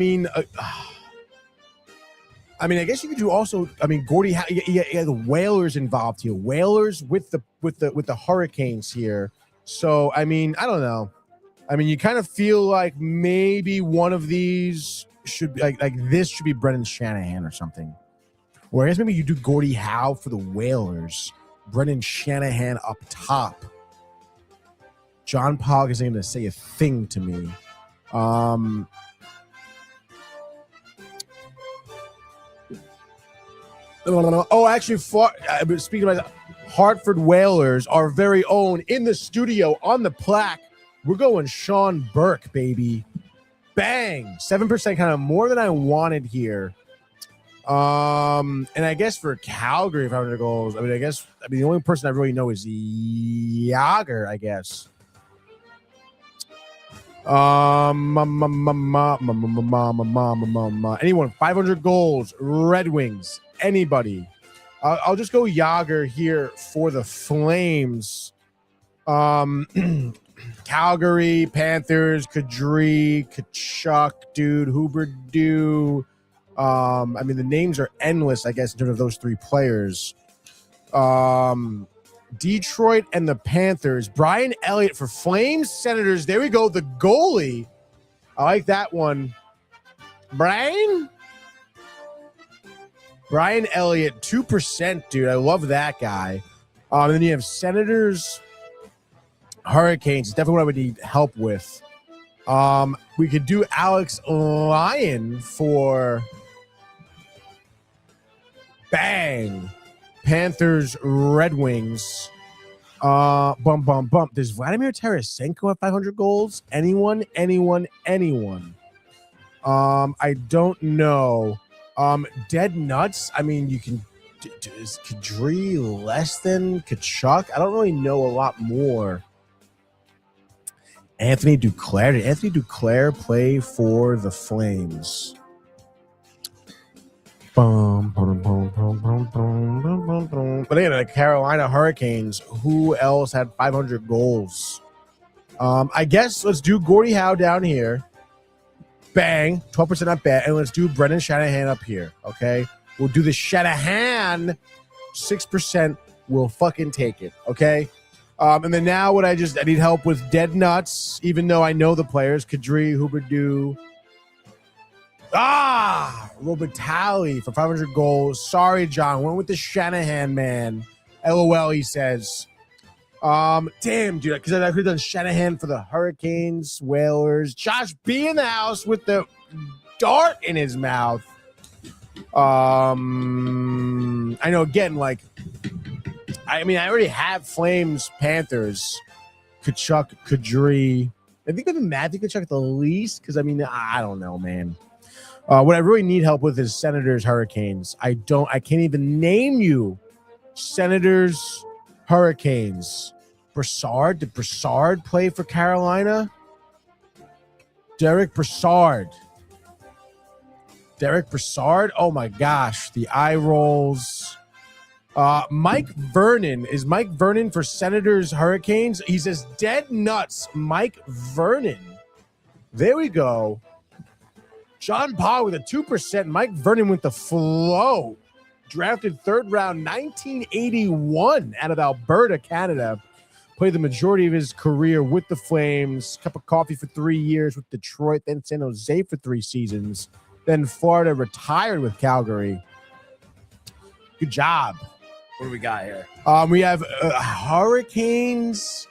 guess you could do also. Gordie, yeah, the Whalers involved here. Whalers with the Hurricanes here. So I don't know. You kind of feel like maybe one of these should be like this should be Brendan Shanahan or something. Or I guess maybe you do Gordie Howe for the Whalers, Brendan Shanahan up top. John Pollock isn't going to say a thing to me. Actually, speaking of Hartford Whalers, our very own in the studio on the plaque, we're going Sean Burke, baby. Bang! 7%, kind of more than I wanted here. And I guess for Calgary, 500 goals. The only person I really know is Yager, I guess. Anyone, 500 goals, Red Wings, anybody. I'll just go Yager here for the Flames. Calgary, Panthers, Kadri, Kachuk, dude, Huberdeau. I mean, the names are endless, I guess, in terms of those three players. Detroit and the Panthers. Brian Elliott for Flames, Senators. There we go. The goalie. I like that one. Brian Elliott, 2%, dude. I love that guy. And then you have Senators, Hurricanes. It's definitely what I would need help with. We could do Alex Lyon for Bang. Panthers, Red Wings. Bump. Does Vladimir Tarasenko have 500 goals? Anyone? I don't know. Dead Nuts. I mean, you can. Is Kadri less than Kachuk? I don't really know a lot more. Anthony Duclair. Did Anthony Duclair play for the Flames? But again, the Carolina Hurricanes. Who else had 500 goals? I guess let's do Gordie Howe down here. Bang, 12% up bet, and let's do Brendan Shanahan up here. Okay, we'll do the Shanahan 6%. We'll fucking take it. Okay. And then now I need help with Dead Nuts, even though I know the players. Kadri, Huberdeau. Robitaille for 500 goals. Sorry, John. Went with the Shanahan, man. LOL, he says. Damn, dude. Because I could have done Shanahan for the Hurricanes, Whalers. Josh B in the house with the dart in his mouth. I know, again, like, I mean, I already have Flames, Panthers, Kachuk, Kadri. I think maybe Matthew Kachuk at the least, because, I mean, I don't know, man. What I really need help with is Senators, Hurricanes. I can't even name you Senators, Hurricanes. Brassard. Did Brassard play for Carolina? Derek Brassard. Oh, my gosh. The eye rolls. Mike Vernon. Is Mike Vernon for Senators, Hurricanes? He says, Dead Nuts, Mike Vernon. There we go. John Paul with a 2%. Mike Vernon with the flow. Drafted third round, 1981 out of Alberta, Canada. Played the majority of his career with the Flames. Cup of coffee for 3 years with Detroit. Then San Jose for 3 seasons. Then Florida, retired with Calgary. Good job. What do we got here? We have Hurricanes.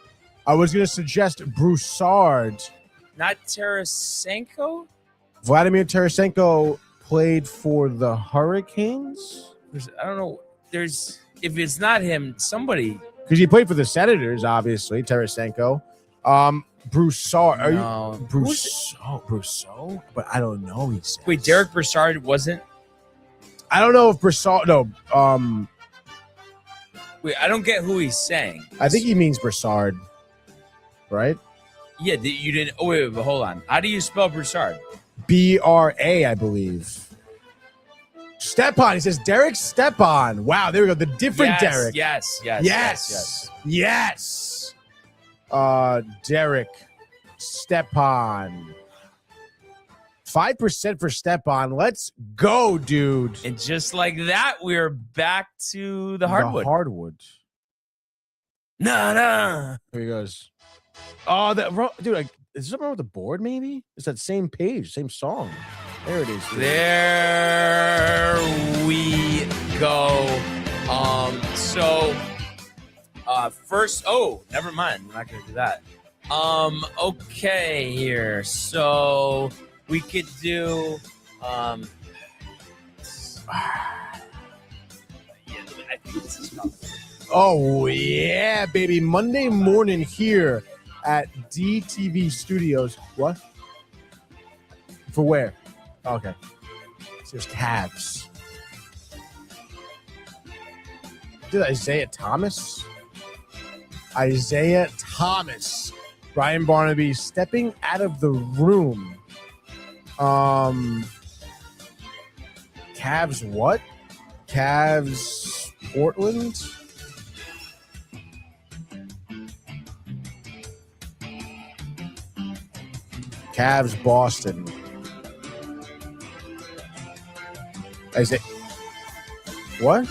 I was going to suggest Broussard. Not Tarasenko? Vladimir Tarasenko played for the Hurricanes? I don't know. If it's not him, somebody. Because he played for the Senators, obviously, Tarasenko. Broussard. Are you Brousseau? But I don't know. He says. Wait, Derek Brassard wasn't? I don't know if Broussard. No. Wait, I don't get who he's saying. I think he means Brassard, right? Yeah, you didn't. Oh, wait, but hold on. How do you spell Brassard? B-R-A, I believe. Stepan. He says Derek Stepan. Wow, there we go. The different Derek. Yes. Derek Stepan. 5% for Stepan. Let's go, dude. And just like that, we're back to the hardwood. Nah. Here he goes. Oh, dude, is something wrong with the board, maybe? It's that same page, same song. There it is. Dude. There we go. First, never mind. I'm not going to do that. Okay, here. So we could do, I think this is coming. Oh, yeah, baby. Monday morning here at DTV Studios. What? For where? Okay. So there's Cavs. Did Isaiah Thomas? Brian Barnaby stepping out of the room. Cavs what? Cavs, Portland. Cavs, Boston. I say, what?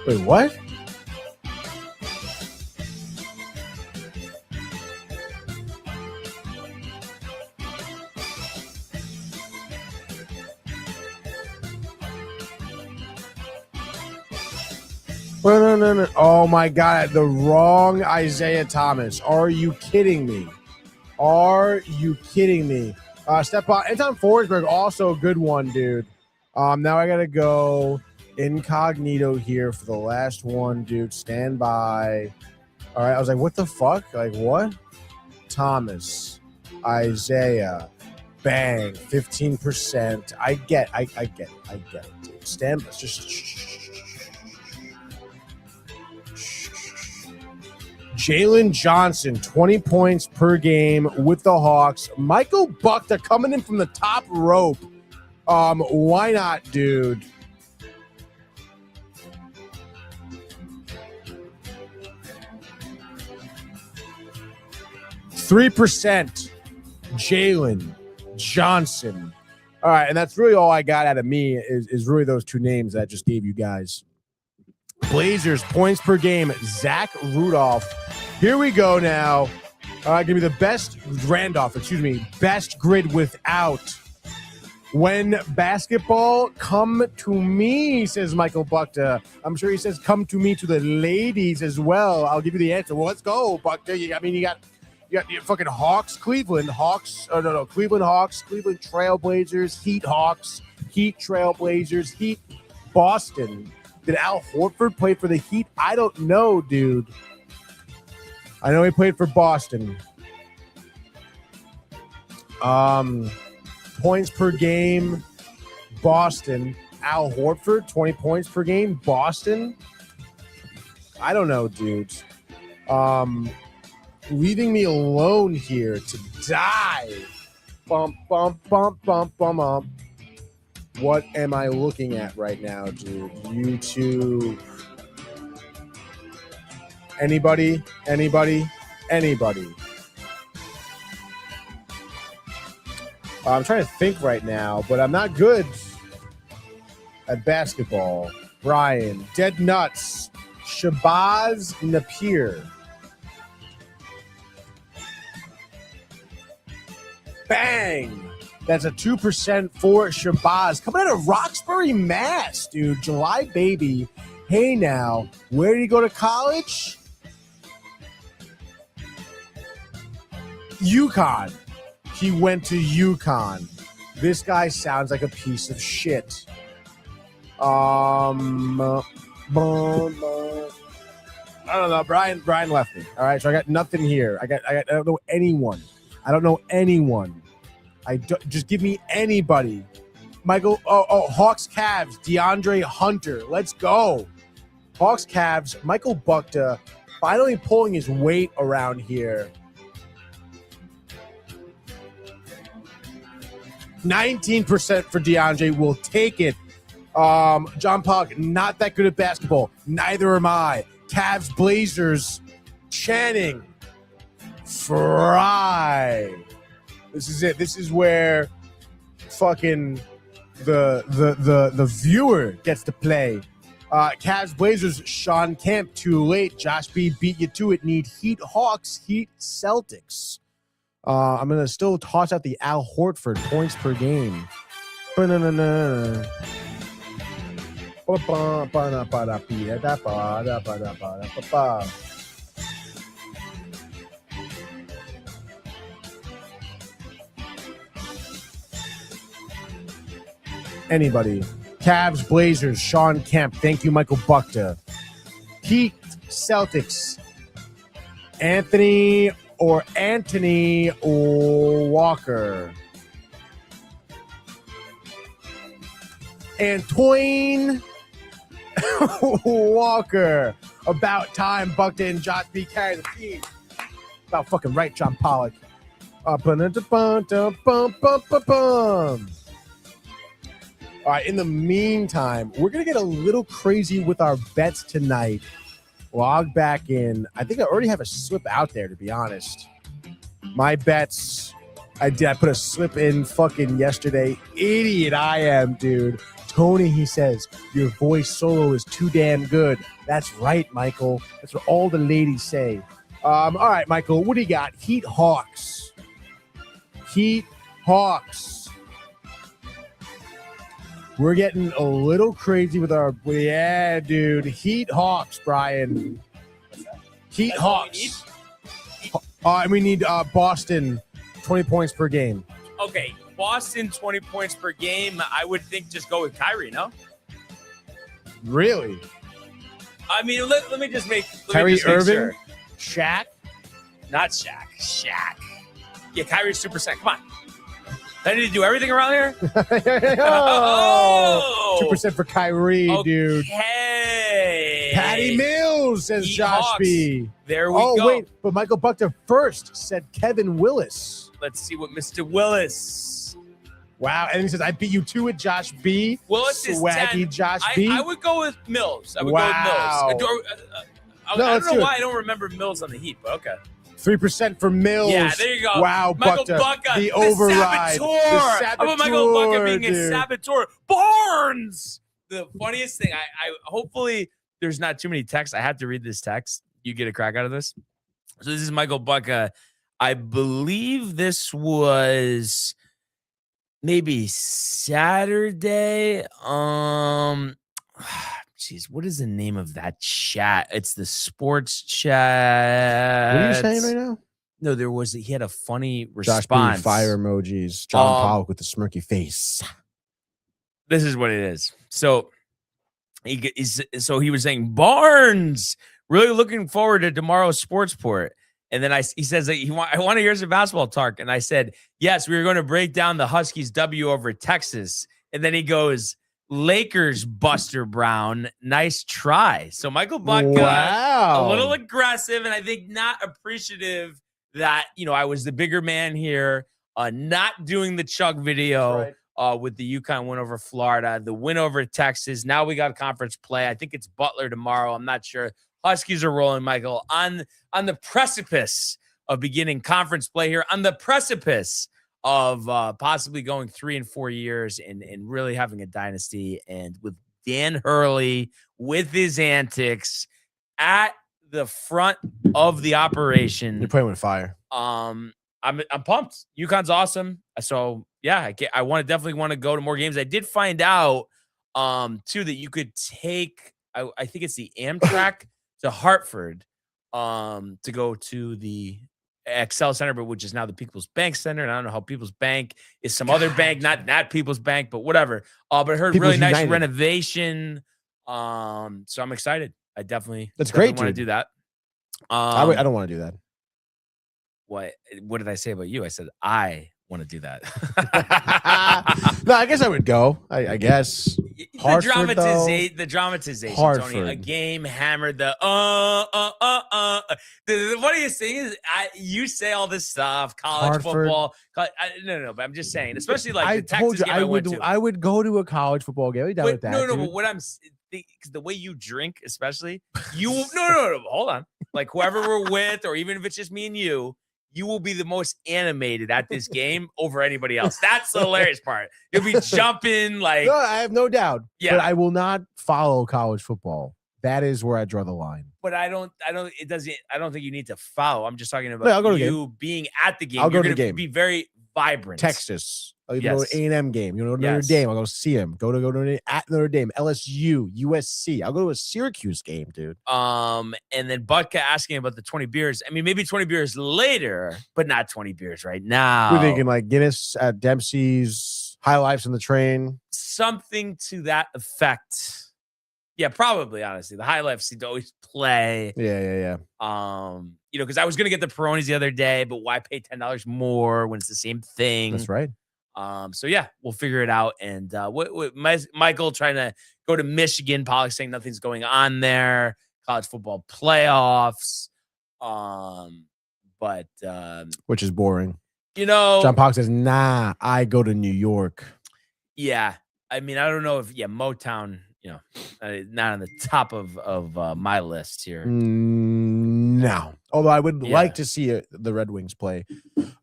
Wait, what? No. Oh my God, the wrong Isaiah Thomas. Are you kidding me? Are you kidding me? Step on Anton Forsberg, also a good one, dude. Now I gotta go incognito here for the last one, dude. Stand by. All right, I was like, what the fuck? Like, what? Thomas, Isaiah, bang, 15%. I get it, dude. Stand by. Just Jalen Johnson, 20 points per game with the Hawks. Michael Buchter coming in from the top rope. Why not, dude? %, Jalen Johnson. All right, and that's really all I got out of me is really those two names that I just gave you guys. Blazers, points per game, Zach Rudolph. Here we go now. Give me the best grid without. When basketball, come to me, says Michael Buchter. I'm sure he says come to me to the ladies as well. I'll give you the answer. Well, let's go, Buchter. You got your fucking Hawks, Cleveland Hawks. Oh, no, Cleveland Hawks, Cleveland Trailblazers, Heat Hawks, Heat Trailblazers, Heat Boston. Did Al Horford play for the Heat? I don't know, dude. I know he played for Boston. Points per game, Boston. Al Horford, 20 points per game, Boston. I don't know, dude. Leaving me alone here to die. Bump. What am I looking at right now, dude? YouTube. Anybody? I'm trying to think right now, but I'm not good at basketball. Brian, Dead Nuts, Shabazz Napier. Bang! That's a 2% for Shabazz. Coming out of Roxbury, Mass, dude. July baby. Hey now, where did he go to college? UConn. He went to UConn. This guy sounds like a piece of shit. I don't know. Brian left me. All right, so I got nothing here. I don't know anyone. Just give me anybody. Michael. Hawks, Cavs. DeAndre Hunter. Let's go. Hawks, Cavs. Michael Buchter finally pulling his weight around here. 19% for DeAndre. We'll take it. John Pollock, not that good at basketball. Neither am I. Cavs, Blazers. Channing. Fry. This is it. This is where fucking the viewer gets to play. Cavs, Blazers. Sean Kemp, too late. Josh B beat you to it. Need Heat, Hawks, Heat, Celtics. I'm going to still toss out the Al Horford points per game. Anybody. Cavs, Blazers, Sean Kemp. Thank you, Michael Buchter. Heat, Celtics. Anthony Walker. Antoine Walker. About time Buckton, Josh B carry the team. About fucking right, John Pollock. All right, in the meantime, we're going to get a little crazy with our bets tonight. Log back in. I think I already have a slip out there, to be honest. My bets, I put a slip in fucking yesterday. Idiot I am, dude. Tony, he says, your voice solo is too damn good. That's right, Michael. That's what all the ladies say. All right, Michael, what do you got? Heat Hawks. Heat Hawks. We're getting a little crazy with our... Yeah, dude. Heat Hawks, Brian. Heat Hawks. We need Boston, 20 points per game. Okay, Boston, 20 points per game. I would think just go with Kyrie, no? Really? I mean, let me just make... Kyrie Irving? Shaq? Not Shaq. Shaq. Yeah, Kyrie's super sick. Come on. I need to do everything around here? 2% for Kyrie, dude. Hey. Patty Mills, says Heat Josh Hawks. B. There we go. Oh, wait. But Michael Buckner first said Kevin Willis. Let's see what Mr. Willis. Wow. And he says, I beat you two with Josh B. Willis is Swaggy 10. Josh B. I would go with Mills. I would Wow. go with Mills. I don't know do it. why I don't remember Mills on the Heat, but okay. 3% for Mills. Yeah, there you go. Wow, Michael Buckner. Bucka, The override. Saboteur. The saboteur. How about Michael Bucka being dude. a saboteur? Barnes. The funniest thing, I hopefully there's not too many texts. I have to read this text. You get a crack out of this. So this is Michael Bucka. I believe this was maybe Saturday. Jeez, what is the name of that chat? It's the sports chat. What are you saying right now? No, he had a funny Josh response. B, fire emojis. John Pollock with the smirky face. This is what it is. So he was saying Barnes, really looking forward to tomorrow's sports port. And then he says that I want to hear some basketball talk. And I said, yes, we were going to break down the Huskies W over Texas. And then he goes, Lakers, Buster Brown. Nice try. So Michael Bucka, wow. a little aggressive, and I think not appreciative that, I was the bigger man here, not doing the Chuck video with the UConn win over Florida, the win over Texas. Now we got conference play. I think it's Butler tomorrow. I'm not sure. Huskies are rolling, Michael, on the precipice of beginning conference play here, on the precipice of possibly going 3 and 4 years and really having a dynasty. And with Dan Hurley with his antics at the front of the operation, You're playing with fire. I'm pumped. UConn's awesome. So yeah, I definitely want to go to more games. I did find out too that you could take I think it's the Amtrak to Hartford to go to the Excel Center, but which is now the People's Bank Center. And I don't know how People's Bank is some other bank, not People's Bank, but whatever. But I heard People's really nice United. renovation. So I'm excited. I definitely That's great, want to dude. do that. I don't want to do that. What did I say about you? I said I want to do that. No, I guess I would go. I guess. Hartford, the dramatization, Hartford. Tony. A game hammered the The funniest thing is you say all this stuff, college Hartford. football. No, but I'm just saying, especially like I the Texas told you game I would go to a college football game. I'd be down with that. No, dude. but what I'm because the way you drink, especially you. No. Hold on. Like whoever we're with, or even if it's just me and you will be the most animated at this game over anybody else. That's the hilarious part. You'll be jumping like. No, I have no doubt. Yeah. But I will not follow college football. That is where I draw the line. But I don't think you need to follow. I'm just talking about No, I'll go to the you being at the game. I'll go You're to the gonna game. Be very vibrant. Texas. I'll even go Yes. to A&M game. You know, Notre Yes. Dame. I'll go see him. Go to at Notre Dame, LSU, USC. I'll go to a Syracuse game, dude. And then Butka asking about the 20 beers. I mean, maybe 20 beers later, but not 20 beers right now. We're thinking like Guinness at Dempsey's, High Lifes on the train. Something to that effect. Yeah, probably, honestly. The High Life seem to always play. Yeah. Because I was gonna get the Peronis the other day, but why pay $10 more when it's the same thing? That's right. So yeah, we'll figure it out. And Michael trying to go to Michigan, Pollock saying nothing's going on there. College football playoffs. But which is boring. John Pollock says, "Nah, I go to New York." Yeah, I mean, I don't know if Motown, not on the top of my list here. No, although I would like to see the Red Wings play.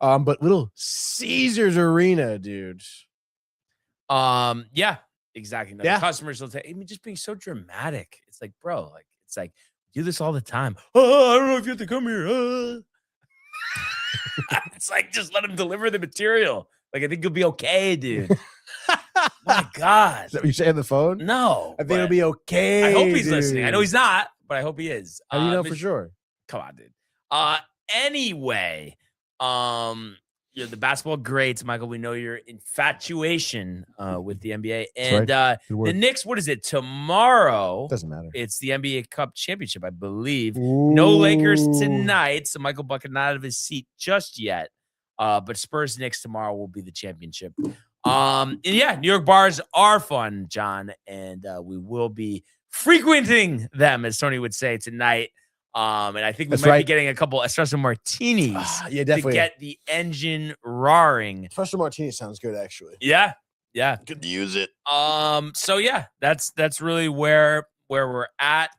But Little Caesars Arena, dude. Yeah, exactly. No, the customers will say, just being so dramatic. It's like, bro, do this all the time. Oh, I don't know if you have to come here. It's like, just let him deliver the material. I think you'll be okay, dude. My God. Is that what you say on the phone? No. I think it'll be okay. I hope he's listening. I know he's not, but I hope he is. How do you know for sure? Come on, dude. Anyway, the basketball greats, Michael. We know your infatuation with the NBA. And the Knicks, what is it? Tomorrow. Doesn't matter. It's the NBA Cup Championship, I believe. Ooh. No Lakers tonight, so Michael Bucket not out of his seat just yet. But Spurs Knicks tomorrow will be the championship. And New York bars are fun, John, and we will be frequenting them, as Tony would say, tonight. And I think we might be getting a couple espresso martinis definitely. to get the engine roaring. Espresso martini sounds good, actually. Yeah. Good to use it. So that's really where we're at.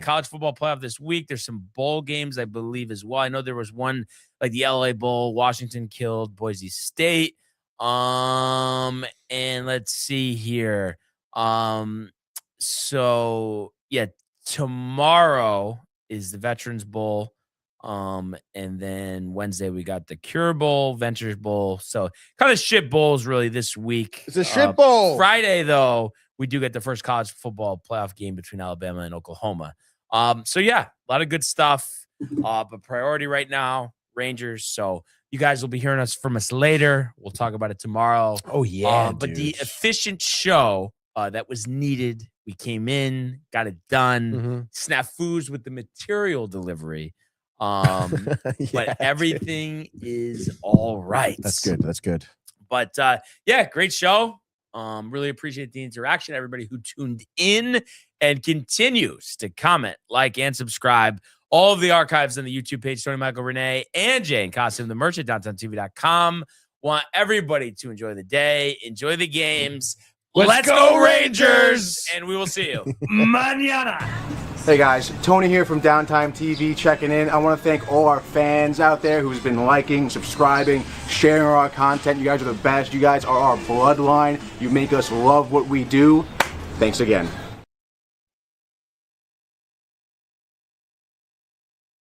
College football playoff this week. There's some bowl games, I believe, as well. I know there was one like the LA Bowl. Washington killed Boise State. And let's see here. Tomorrow is the Veterans Bowl. And then Wednesday we got the Cure Bowl, Ventures Bowl. So kind of shit bowls really this week. It's a shit bowl. Friday, though, we do get the first college football playoff game between Alabama and Oklahoma. A lot of good stuff. But priority right now, Rangers. So you guys will be hearing from us later. We'll talk about it tomorrow. Oh, yeah. But the efficient show that was needed. We came in, got it done. Snafus with the material delivery. But everything is all right. That's good. But great show. Really appreciate the interaction. Everybody who tuned in and continues to comment, like, and subscribe. All of the archives on the YouTube page, Tony, Michael, Renee, and Jay and Costume, the merch at downtime.tv.com. Want everybody to enjoy the day, enjoy the games. Let's go Rangers! And we will see you mañana. Hey guys, Tony here from Downtime TV checking in. I want to thank all our fans out there who's been liking, subscribing, sharing our content. You guys are the best. You guys are our bloodline. You make us love what we do. Thanks again.